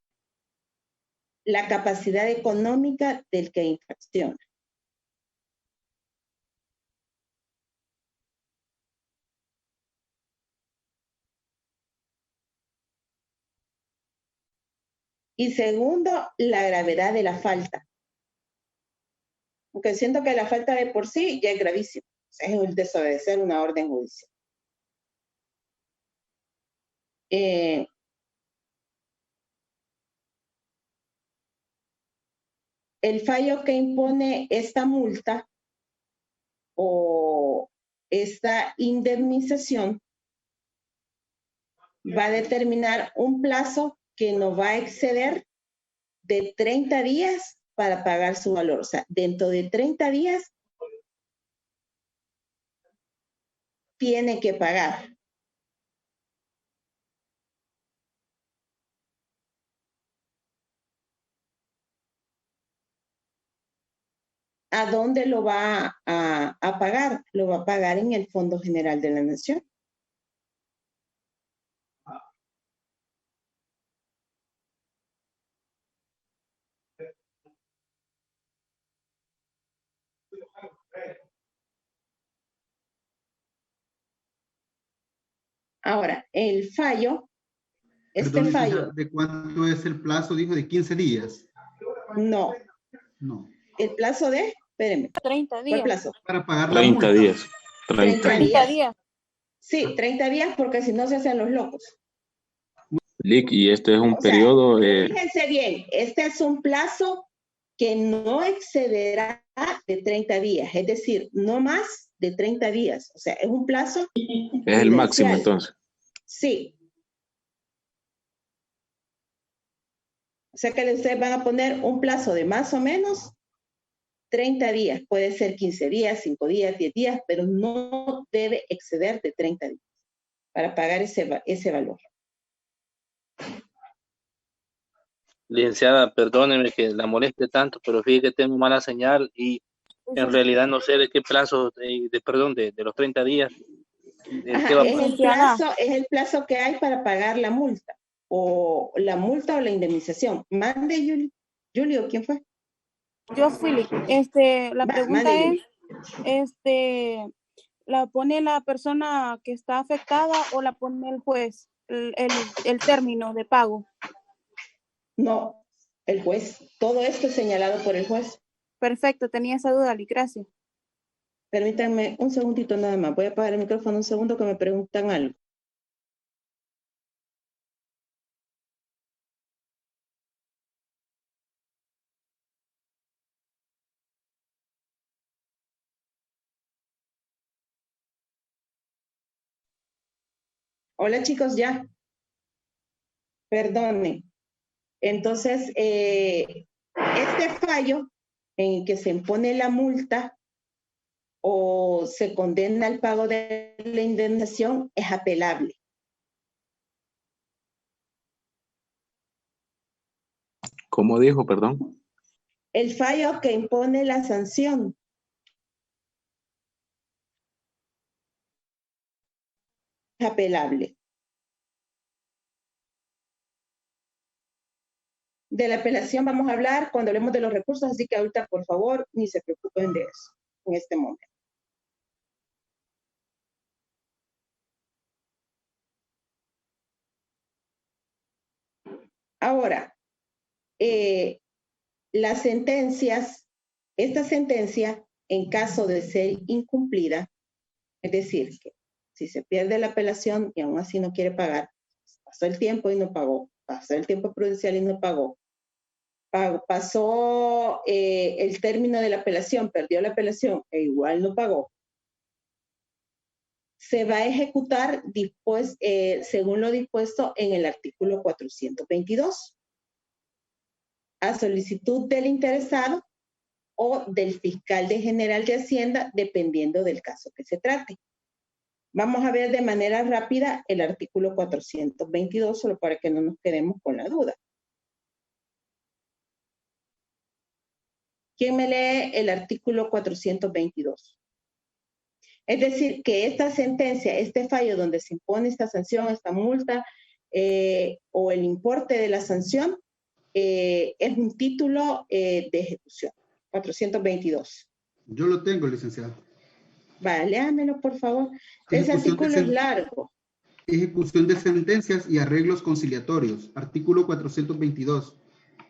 la capacidad económica del que infracciona. Y segundo, la gravedad de la falta. Porque siento que la falta de por sí ya es gravísima. O sea, es el desobedecer una orden judicial. El fallo que impone esta multa o esta indemnización va a determinar un plazo que no va a exceder de 30 días para pagar su valor. O sea, dentro de 30 días tiene que pagar. ¿A dónde lo va a pagar? Lo va a pagar en el Fondo General de la Nación. Ahora, el fallo, Perdón, licenciada, ¿de cuánto es el plazo? Dijo de 15 días. No. No. El plazo de, espérenme. 30 días. ¿Cuál plazo? Para pagar la 30 multa. días. 30 días. Sí, 30 días porque si no se hacen los locos. Lic, y este es un O sea, periodo... fíjense bien, este es un plazo que no excederá de 30 días, es decir, no más de 30 días. O sea, es un plazo es el máximo prudencial. entonces. Sí. O sea que ustedes van a poner un plazo de más o menos 30 días. Puede ser 15 días, 5 días, 10 días, pero no debe exceder de 30 días para pagar ese valor. Licenciada, perdóneme que la moleste tanto, pero fíjate que tengo mala señal y en realidad no sé de qué plazo, de los 30 días. Ajá, es el plazo que hay para pagar la multa, o la multa o la indemnización. Mande, Julio, ¿quién fue? Yo fui, la pregunta es, ¿la pone la persona que está afectada o la pone el juez, el término de pago? No, el juez. Todo esto es señalado por el juez. Perfecto, tenía esa duda, Lic, gracias. Permítanme un segundito nada más. Voy a apagar el micrófono un segundo que me preguntan algo. Hola chicos, ya. Perdone. Entonces, este fallo en que se impone la multa o se condena al pago de la indemnización es apelable. ¿Cómo dijo, perdón? El fallo que impone la sanción es apelable. De la apelación vamos a hablar cuando hablemos de los recursos, así que ahorita, por favor, ni se preocupen de eso en este momento. Ahora, las sentencias, esta sentencia, en caso de ser incumplida, es decir, que si se pierde la apelación y aún así no quiere pagar, pasó el tiempo y no pagó, pasó el tiempo prudencial y no pagó, pasó el término de la apelación, perdió la apelación e igual no pagó, se va a ejecutar según lo dispuesto en el artículo 422, a solicitud del interesado o del fiscal general de Hacienda, dependiendo del caso que se trate. Vamos a ver de manera rápida el artículo 422, solo para que no nos quedemos con la duda. ¿Quién me lee el artículo 422? Es decir, que esta sentencia, este fallo donde se impone esta sanción, esta multa o el importe de la sanción, es un título de ejecución. 422. Yo lo tengo, licenciado. Vale, léamelo, por favor. Ese artículo es largo. Ejecución de sentencias y arreglos conciliatorios. Artículo 422.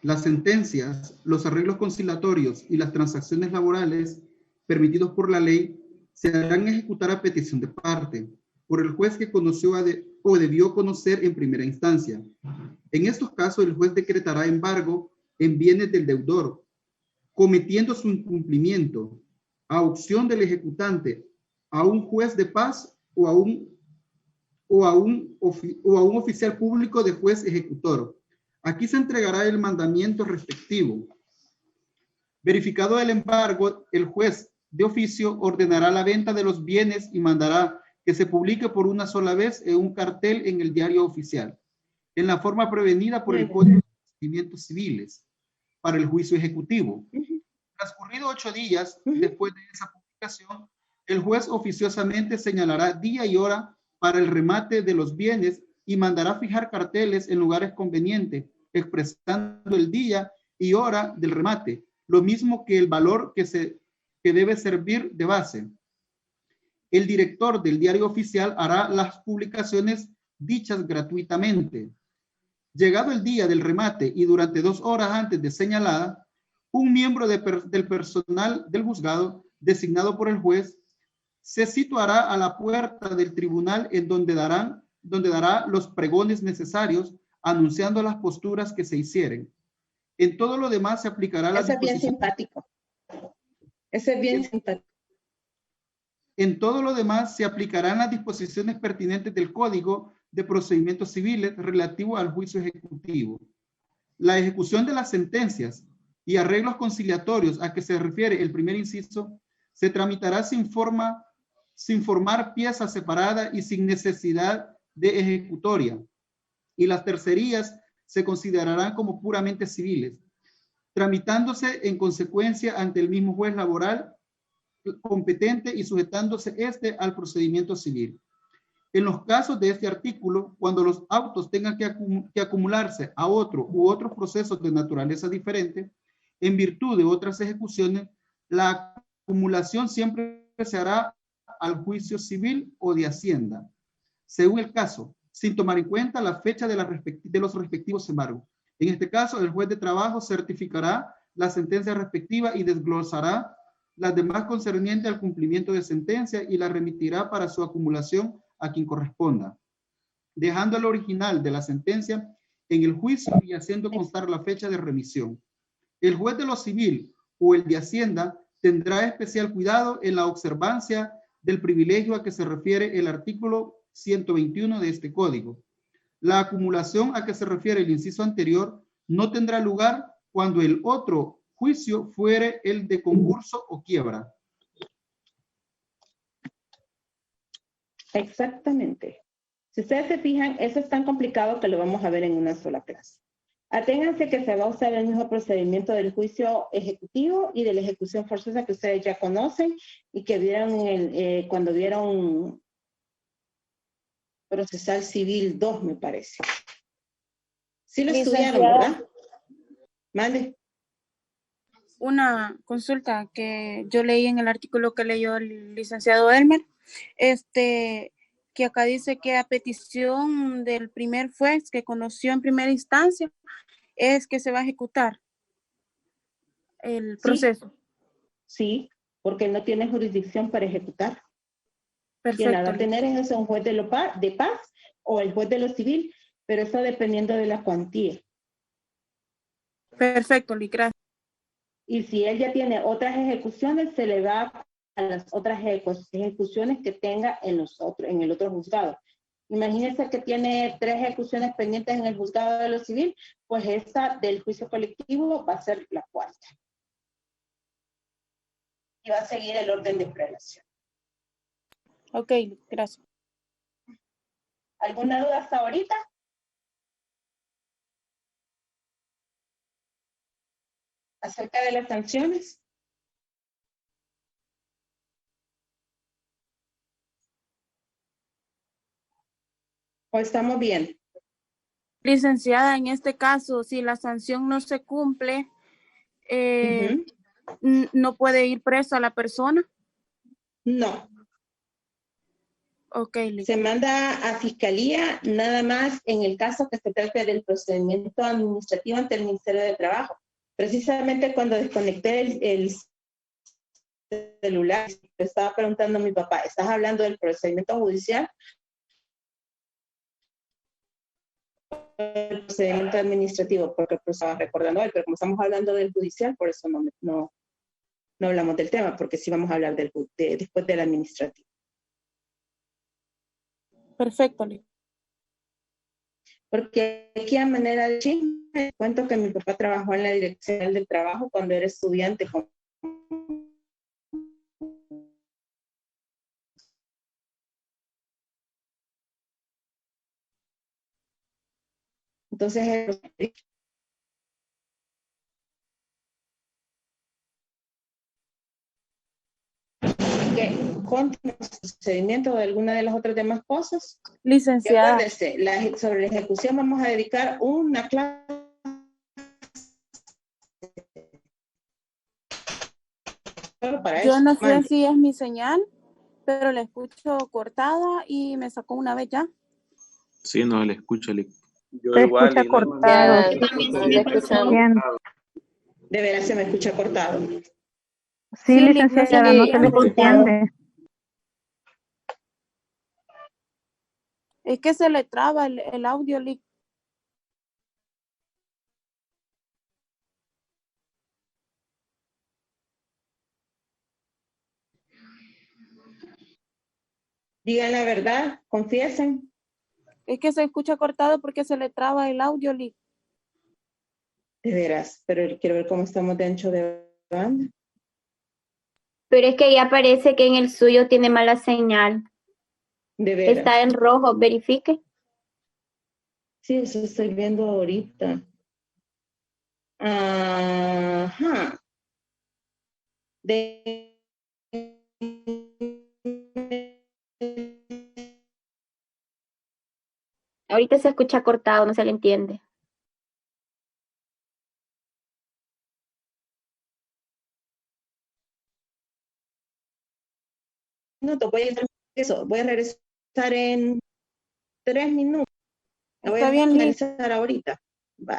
Las sentencias, los arreglos conciliatorios y las transacciones laborales permitidos por la ley se harán ejecutar a petición de parte por el juez que conoció o debió conocer en primera instancia. En estos casos, el juez decretará embargo en bienes del deudor, cometiendo su incumplimiento a opción del ejecutante a un juez de paz o a un oficial público de juez ejecutor. Aquí se entregará el mandamiento respectivo. Verificado el embargo, el juez de oficio ordenará la venta de los bienes y mandará que se publique por una sola vez en un cartel en el diario oficial, en la forma prevenida por el Código de Procedimientos Civiles, para el juicio ejecutivo. Transcurrido 8 días después de esa publicación, el juez oficiosamente señalará día y hora para el remate de los bienes y mandará fijar carteles en lugares convenientes, expresando el día y hora del remate, lo mismo que el valor que debe servir de base. El director del diario oficial hará las publicaciones dichas gratuitamente. Llegado el día del remate y durante 2 horas antes de señalada, un miembro del personal del juzgado designado por el juez se situará a la puerta del tribunal en donde dará los pregones necesarios anunciando las posturas que se hicieren. En todo lo demás se aplicará la disposición. Ese es bien simpático. Ese es bien simpático. En todo lo demás se aplicarán las disposiciones pertinentes del Código de Procedimientos Civiles relativo al juicio ejecutivo. La ejecución de las sentencias y arreglos conciliatorios a que se refiere el primer inciso se tramitará sin formar pieza separada y sin necesidad de ejecutoria, y las tercerías se considerarán como puramente civiles, tramitándose en consecuencia ante el mismo juez laboral competente y sujetándose al procedimiento civil. En los casos de este artículo, cuando los autos tengan que acumularse a otro u otros procesos de naturaleza diferente, en virtud de otras ejecuciones, la acumulación siempre se hará al juicio civil o de Hacienda, según el caso, sin tomar en cuenta la fecha de los respectivos embargos. En este caso, el juez de trabajo certificará la sentencia respectiva y desglosará las demás concernientes al cumplimiento de sentencia y la remitirá para su acumulación a quien corresponda, dejando el original de la sentencia en el juicio y haciendo constar la fecha de remisión. El juez de lo civil o el de Hacienda tendrá especial cuidado en la observancia del privilegio a que se refiere el artículo 121 de este código. La acumulación a que se refiere el inciso anterior no tendrá lugar cuando el otro juicio fuere el de concurso o quiebra. Exactamente. Si ustedes se fijan, eso es tan complicado que lo vamos a ver en una sola clase. Aténganse que se va a usar el mismo procedimiento del juicio ejecutivo y de la ejecución forzosa que ustedes ya conocen y que vieron cuando vieron Procesal Civil 2, me parece. Sí lo estudiaron, ¿verdad? Mande. Una consulta que yo leí en el artículo que leyó el licenciado Elmer, que acá dice que a petición del primer juez que conoció en primera instancia es que se va a ejecutar el proceso. Sí, porque no tiene jurisdicción para ejecutar. Perfecto. Quien la va a tener es un juez de paz o el juez de lo civil, pero eso dependiendo de la cuantía. Perfecto, Liz, gracias. Y si él ya tiene otras ejecuciones, se le va a las otras ejecuciones que tenga en el otro juzgado. Imagínense que tiene 3 ejecuciones pendientes en el juzgado de lo civil, pues esta del juicio colectivo va a ser la 4ª. Y va a seguir el orden de prelación. Ok, gracias. ¿Alguna duda hasta ahorita? ¿Acerca de las sanciones? ¿O estamos bien? Licenciada, en este caso, si la sanción no se cumple, ¿no puede ir presa la persona? No. Ok, se manda a fiscalía nada más en el caso que se trate del procedimiento administrativo ante el Ministerio de Trabajo. Precisamente cuando desconecté el celular, le estaba preguntando a mi papá, ¿estás hablando del procedimiento judicial? El procedimiento administrativo, porque pues estaba recordando él, pero como estamos hablando del judicial, por eso no hablamos del tema, porque sí vamos a hablar después del administrativo. Perfecto, Lee. Porque aquí a manera de chisme, cuento que mi papá trabajó en la Dirección del Trabajo cuando era estudiante. Entonces, que continúe el procedimiento de alguna de las otras demás cosas. Licenciada. Y acuérdese, sobre la ejecución vamos a dedicar una clase. Yo no sé si es mi señal, pero la escucho cortada y me sacó una vez ya. Sí, no, le escucho. Yo Se igual, escucha y cortado. Bien. De veras se me escucha cortado. Sí, licenciada, no se le entiende. Es que se le traba el audio, Lee. Digan la verdad, confiesen. Es que se escucha cortado porque se le traba el audio, Lee. De veras, pero quiero ver cómo estamos de ancho de banda. Pero es que ya parece que en el suyo tiene mala señal. De veras. Está en rojo, verifique. Sí, eso estoy viendo ahorita. Ajá. Ahorita se escucha cortado, no se le entiende. Voy a regresar en 3 minutos. Lo voy a bien, finalizar ahorita. Bye.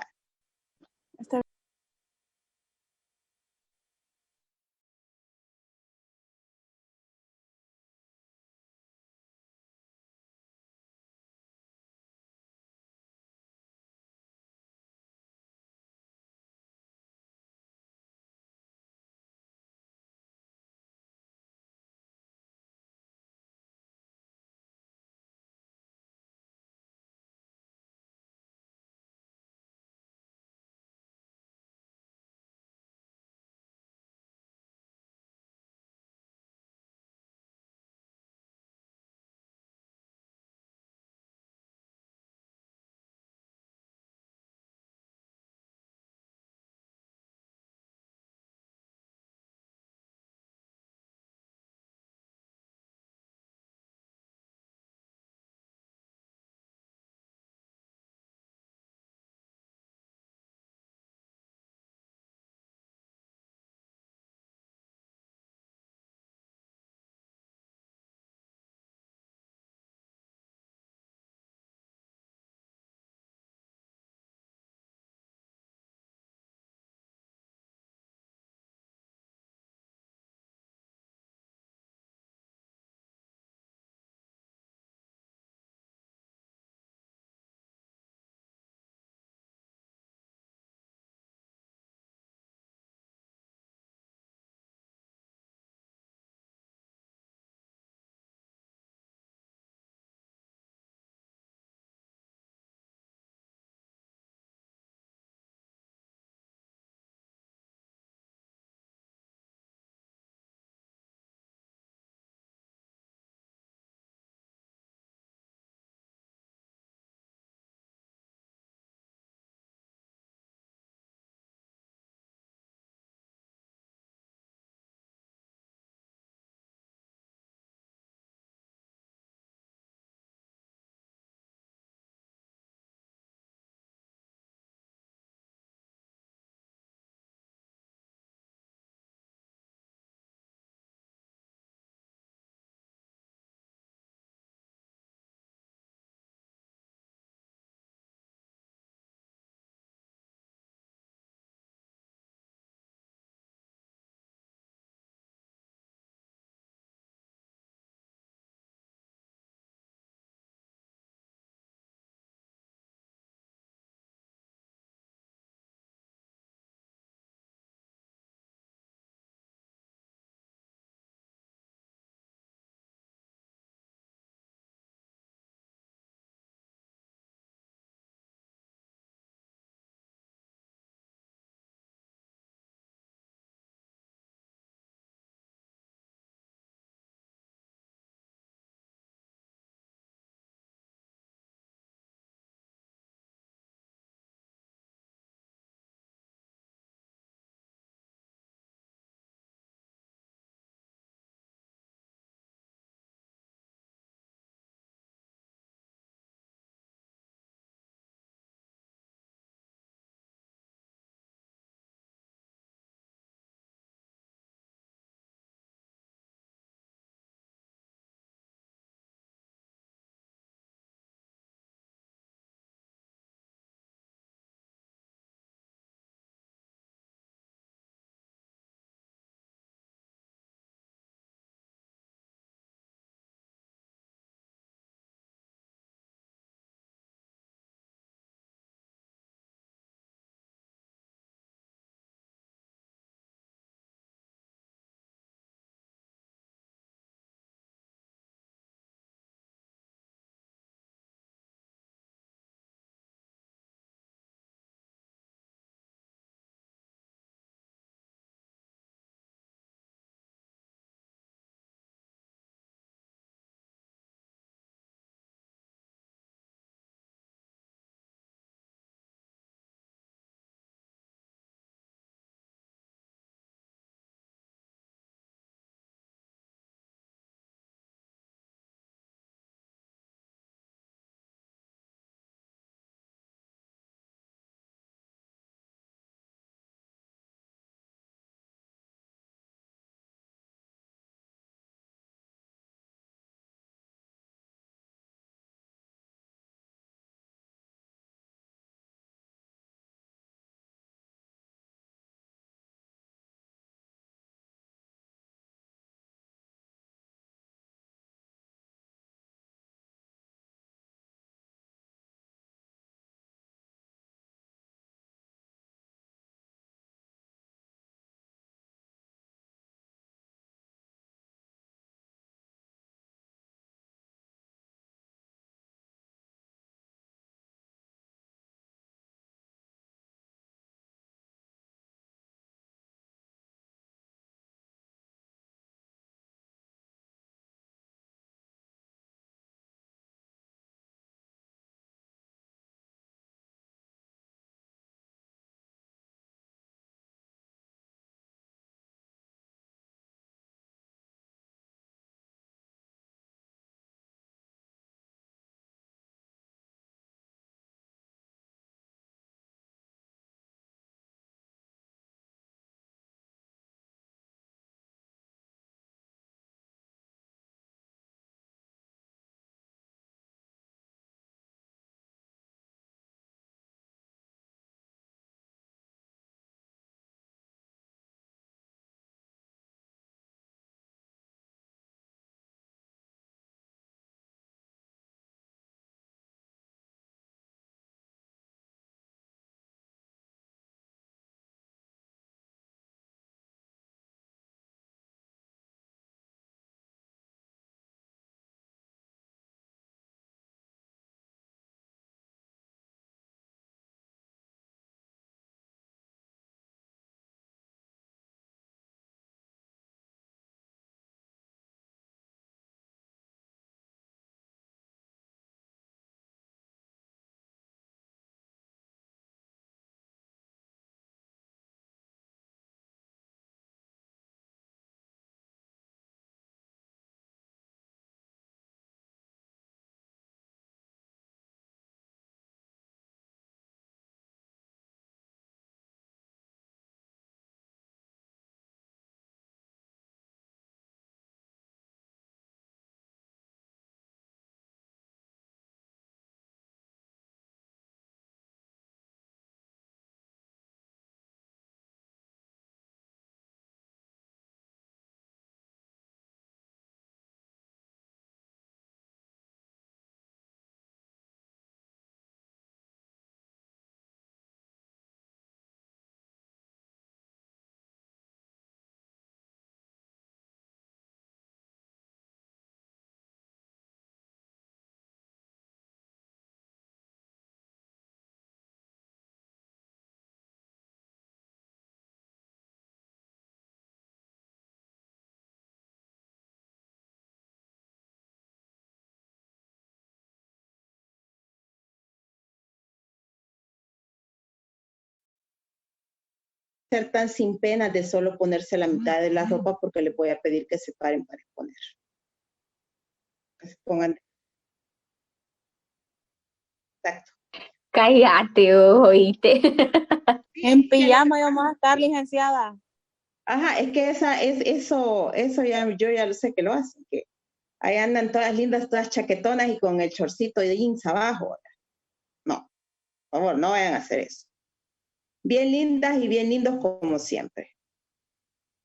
ser tan sin pena de solo ponerse la mitad de la ropa porque les voy a pedir que se paren para exponer. Que se pongan. Exacto. Cállate, oíste. En pijama vamos a estar, licenciada. Ajá, es que eso ya, yo ya lo sé que lo hacen, que ahí andan todas lindas, todas chaquetonas y con el chorcito de jeans abajo. No, por favor, no vayan a hacer eso. Bien lindas y bien lindos como siempre.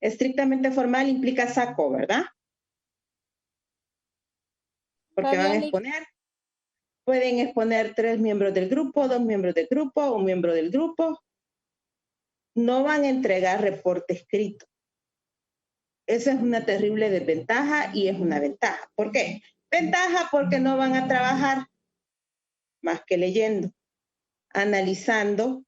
Estrictamente formal implica saco, ¿verdad? Porque van a exponer. Pueden exponer 3 miembros del grupo, 2 miembros del grupo, 1 miembro del grupo. No van a entregar reporte escrito. Esa es una terrible desventaja y es una ventaja. ¿Por qué? Ventaja porque no van a trabajar más que leyendo, analizando,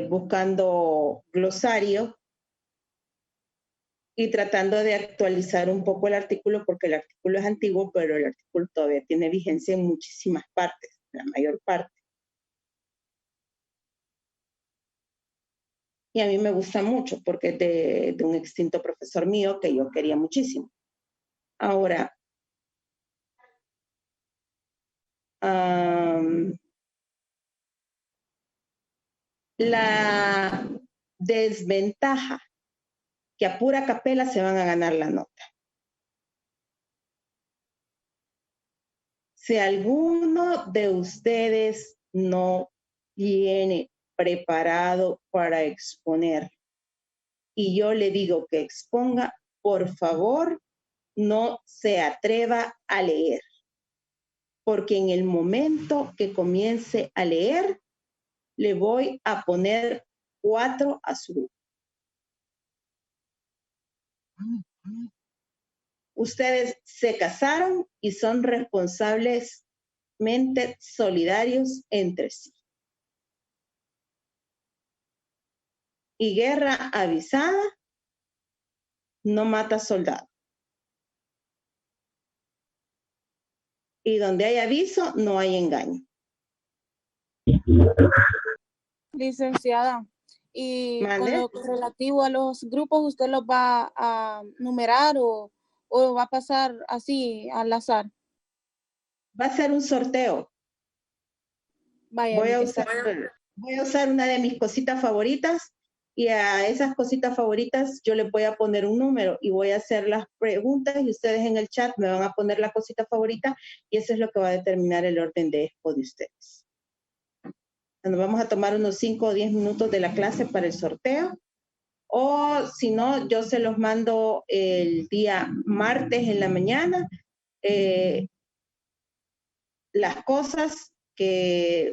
buscando glosario y tratando de actualizar un poco el artículo porque el artículo es antiguo, pero el artículo todavía tiene vigencia en muchísimas partes, la mayor parte. Y a mí me gusta mucho porque es de un extinto profesor mío que yo quería muchísimo. Ahora, la desventaja que a pura capela se van a ganar la nota. Si alguno de ustedes no viene preparado para exponer y yo le digo que exponga, por favor, no se atreva a leer. Porque en el momento que comience a leer, le voy a poner 4 a su grupo. Ustedes se casaron y son responsablemente solidarios entre sí. Y guerra avisada no mata soldado. Y donde hay aviso, no hay engaño. Licenciada, y ¿Mande? con lo relativo a los grupos, ¿usted los va a numerar o va a pasar así al azar? Va a ser un sorteo. Vaya, Voy a usar una de mis cositas favoritas y a esas cositas favoritas yo le voy a poner un número y voy a hacer las preguntas y ustedes en el chat me van a poner la cosita favorita y eso es lo que va a determinar el orden de expo de ustedes. Nos vamos a tomar unos 5 o 10 minutos de la clase para el sorteo o si no, yo se los mando el día martes en la mañana las cosas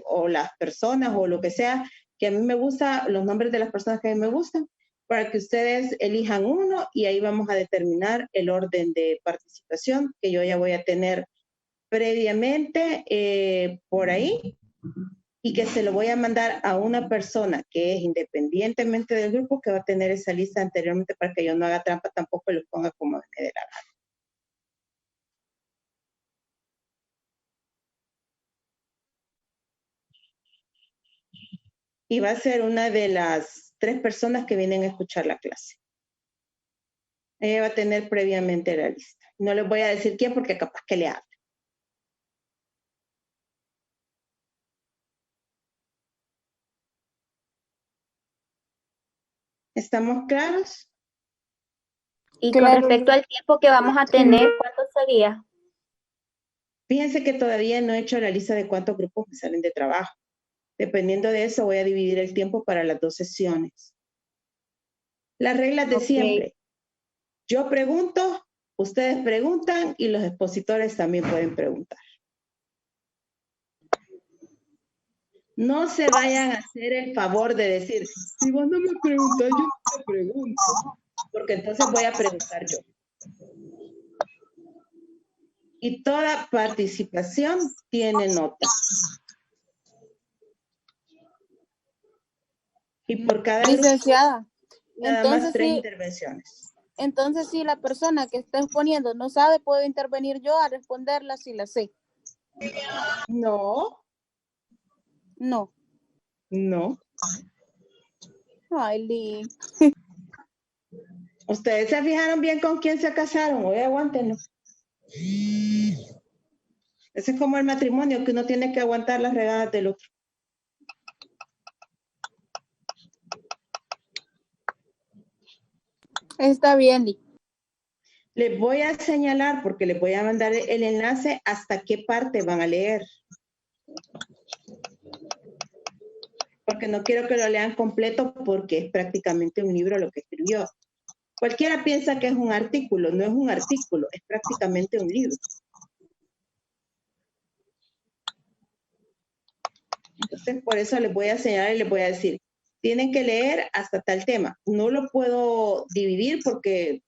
o las personas o lo que sea que a mí me gusta, los nombres de las personas que a mí me gustan, para que ustedes elijan uno y ahí vamos a determinar el orden de participación que yo ya voy a tener previamente por ahí y que se lo voy a mandar a una persona que es independientemente del grupo que va a tener esa lista anteriormente para que yo no haga trampa tampoco y los ponga como me dé la gana. Y va a ser una de las 3 personas que vienen a escuchar la clase. Ella va a tener previamente la lista. No les voy a decir quién porque capaz que le hable. ¿Estamos claros? Y con respecto al tiempo que vamos a tener, ¿cuánto sería? Fíjense que todavía no he hecho la lista de cuántos grupos me salen de trabajo. Dependiendo de eso, voy a dividir el tiempo para las 2 sesiones. Las reglas de siempre. Yo pregunto, ustedes preguntan y los expositores también pueden preguntar. No se vayan a hacer el favor de decir, si vos no me preguntas, yo no te pregunto. Porque entonces voy a preguntar yo. Y toda participación tiene nota. Y por cada licenciada, grupo, nada más 3 intervenciones. Entonces, si la persona que está exponiendo no sabe, ¿puedo intervenir yo a responderla si la sé? No. No. No. Ay, Lee. ¿Ustedes se fijaron bien con quién se casaron? Oye, aguántenlo. Ese es como el matrimonio, que uno tiene que aguantar las regadas del otro. Está bien, Lee. Les voy a señalar, porque les voy a mandar el enlace hasta qué parte van a leer. Porque no quiero que lo lean completo, porque es prácticamente un libro lo que escribió. Cualquiera piensa que es un artículo, no es un artículo, es prácticamente un libro. Entonces, por eso les voy a señalar y les voy a decir, tienen que leer hasta tal tema. No lo puedo dividir porque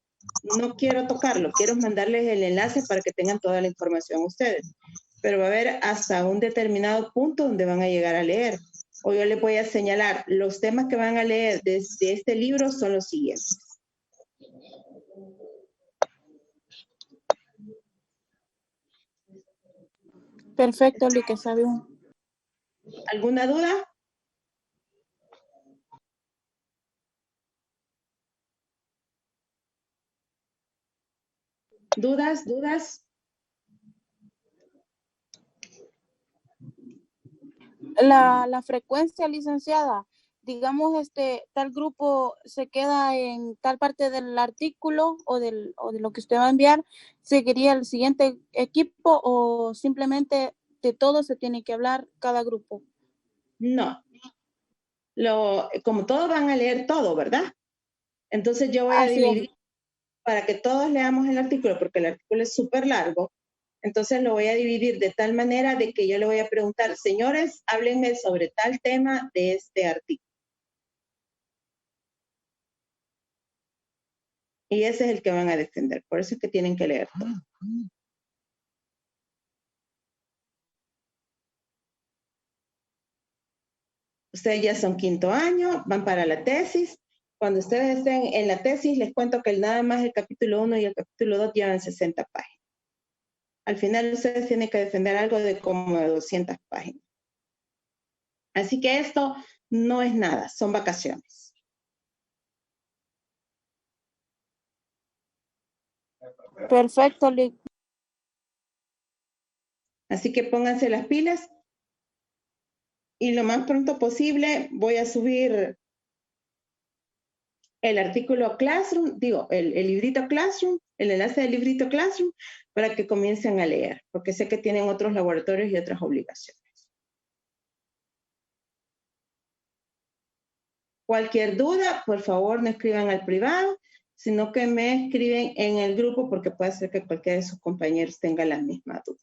no quiero tocarlo, quiero mandarles el enlace para que tengan toda la información ustedes. Pero va a haber hasta un determinado punto donde van a llegar a leer. O yo les voy a señalar, los temas que van a leer desde este libro son los siguientes. Perfecto, Lee, que está bien. ¿Alguna duda? ¿Dudas? La frecuencia, licenciada, digamos, tal grupo se queda en tal parte del artículo o de lo que usted va a enviar, ¿seguiría el siguiente equipo o simplemente de todo se tiene que hablar cada grupo? No. Como todos van a leer todo, ¿verdad? Entonces yo voy a dividir para que todos leamos el artículo, porque el artículo es súper largo. Entonces lo voy a dividir de tal manera de que yo le voy a preguntar, señores, háblenme sobre tal tema de este artículo. Y ese es el que van a defender. Por eso es que tienen que leer todo. Ustedes ya son quinto año, van para la tesis. Cuando ustedes estén en la tesis, les cuento que nada más el capítulo 1 y el capítulo 2 llevan 60 páginas. Al final ustedes tienen que defender algo de como de 200 páginas. Así que esto no es nada, son vacaciones. Perfecto, Lee. Así que pónganse las pilas y lo más pronto posible voy a subir el artículo Classroom, el librito Classroom, el enlace del librito Classroom, para que comiencen a leer, porque sé que tienen otros laboratorios y otras obligaciones. Cualquier duda, por favor, no escriban al privado, sino que me escriben en el grupo, porque puede ser que cualquiera de sus compañeros tenga la misma duda.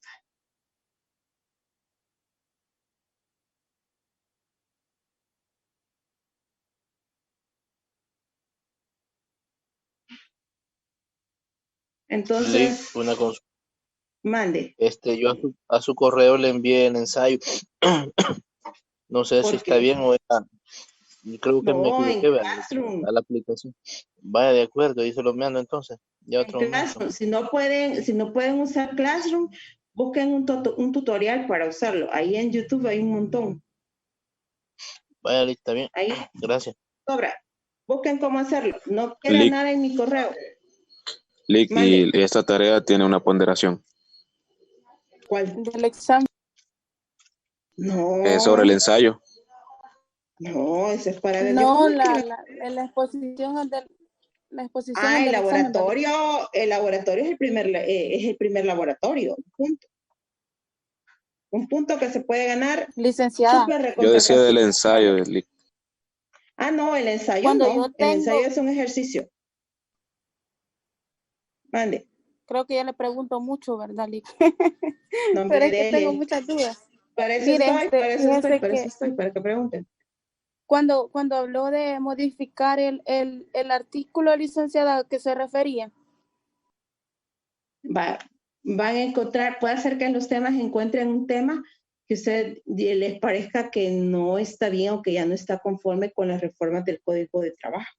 Entonces, Una consulta. Mande. Yo a su correo le envié el ensayo. No sé si está bien o está. Creo que me equivoqué a la aplicación. Vaya, de acuerdo, ahí se lo mando entonces. Ya otro momento. Si no pueden usar Classroom, busquen un tutorial para usarlo. Ahí en YouTube hay un montón. Vaya, está bien. Ahí. Gracias. Sobra. Busquen cómo hacerlo. No queda nada en mi correo. Lick, y esta tarea tiene una ponderación. ¿Cuál? Del examen. No. Es sobre el ensayo. No, ese es para ver. No, la exposición del el laboratorio. Examen. El laboratorio es el primer laboratorio. Punto. Un punto que se puede ganar. Licenciada. Yo decía del ensayo, Lick. No, el ensayo Cuando no. yo tengo... El ensayo es un ejercicio. Mande. Creo que ya le pregunto mucho, ¿verdad, Lick? No, pero es que tengo muchas dudas. Para eso estoy, para que pregunten. Cuando habló de modificar el artículo, licenciada, ¿a qué se refería? Van a encontrar, puede ser que en los temas encuentren un tema que a usted les parezca que no está bien o que ya no está conforme con las reformas del Código de Trabajo.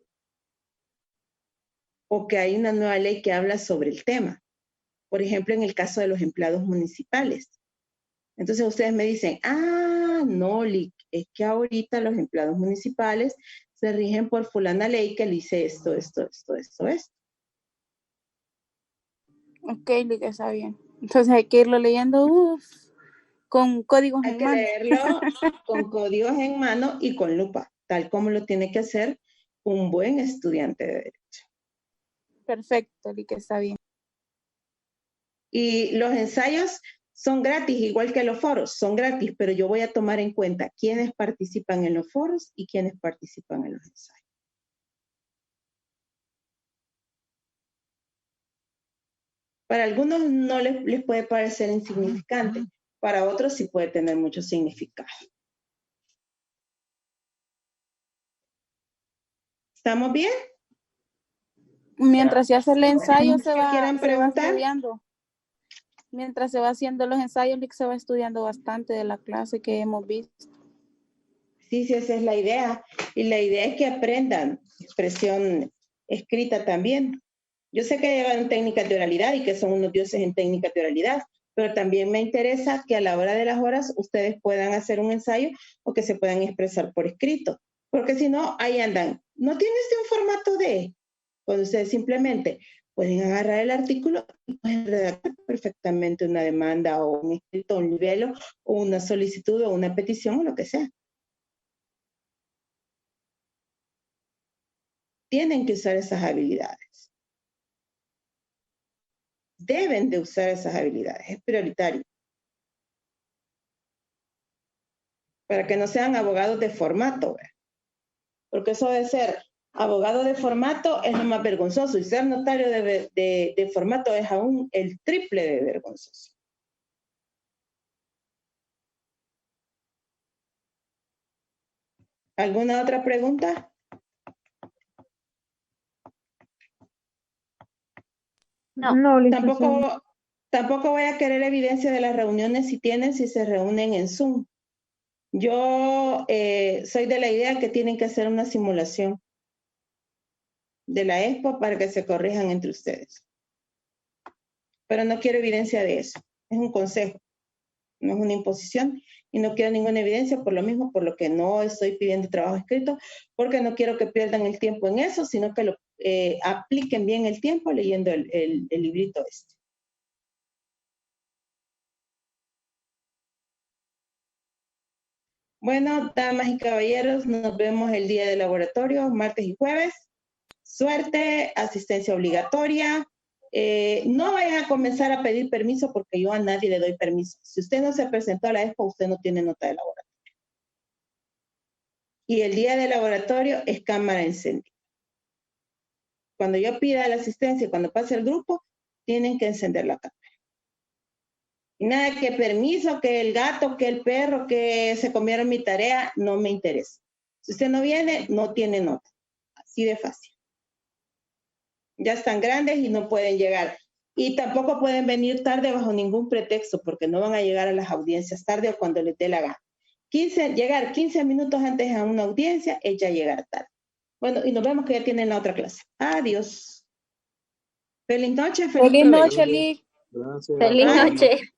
O que hay una nueva ley que habla sobre el tema. Por ejemplo, en el caso de los empleados municipales. Entonces ustedes me dicen, no, Lick, es que ahorita los empleados municipales se rigen por fulana ley que le dice esto. Ok, Lick, está bien. Entonces hay que irlo leyendo con códigos en mano. Hay que leerlo con códigos en mano y con lupa, tal como lo tiene que hacer un buen estudiante de derecho. Perfecto, Lick, está bien. Y los ensayos son gratis, igual que los foros, son gratis, pero yo voy a tomar en cuenta quiénes participan en los foros y quiénes participan en los ensayos. Para algunos no les puede parecer insignificante, para otros sí puede tener mucho significado. ¿Estamos bien? Mientras se hace el ensayo, se va preguntar? estudiando. Mientras se va haciendo los ensayos, Lick, se va estudiando bastante de la clase que hemos visto. Sí, esa es la idea. Y la idea es que aprendan expresión escrita también. Yo sé que llevan técnicas de oralidad y que son unos dioses en técnicas de oralidad, pero también me interesa que a la hora de las horas ustedes puedan hacer un ensayo o que se puedan expresar por escrito. Porque si no, ahí andan. ¿No tienes un formato de? Cuando ustedes simplemente pueden agarrar el artículo y pueden redactar perfectamente una demanda o un escrito, un libelo o una solicitud o una petición o lo que sea. Tienen que usar esas habilidades. Deben de usar esas habilidades, es prioritario. Para que no sean abogados de formato, ¿verdad? Porque eso de ser abogado de formato es lo más vergonzoso y ser notario de formato es aún el triple de vergonzoso. ¿Alguna otra pregunta? No, Tampoco voy a querer evidencia de las reuniones si se reúnen en Zoom. Yo soy de la idea que tienen que hacer una simulación de la expo para que se corrijan entre ustedes. Pero no quiero evidencia de eso. Es un consejo, no es una imposición y no quiero ninguna evidencia por lo mismo, por lo que no estoy pidiendo trabajo escrito, porque no quiero que pierdan el tiempo en eso, sino que lo apliquen bien el tiempo leyendo el librito este. Bueno, damas y caballeros, nos vemos el día del laboratorio, martes y jueves. Suerte, asistencia obligatoria. No vayan a comenzar a pedir permiso porque yo a nadie le doy permiso. Si usted no se presentó a la expo, usted no tiene nota de laboratorio. Y el día del laboratorio es cámara encendida. Cuando yo pida la asistencia, cuando pase el grupo, tienen que encender la cámara. Y nada que permiso, que el gato, que el perro, que se comieron mi tarea, no me interesa. Si usted no viene, no tiene nota. Así de fácil. Ya están grandes y no pueden llegar. Y tampoco pueden venir tarde bajo ningún pretexto, porque no van a llegar a las audiencias tarde o cuando les dé la gana. Llegar 15 minutos antes a una audiencia es ya llegar tarde. Bueno, y nos vemos que ya tienen la otra clase. Adiós. Feliz noche. Feliz noche, Lick. Gracias. Feliz noche.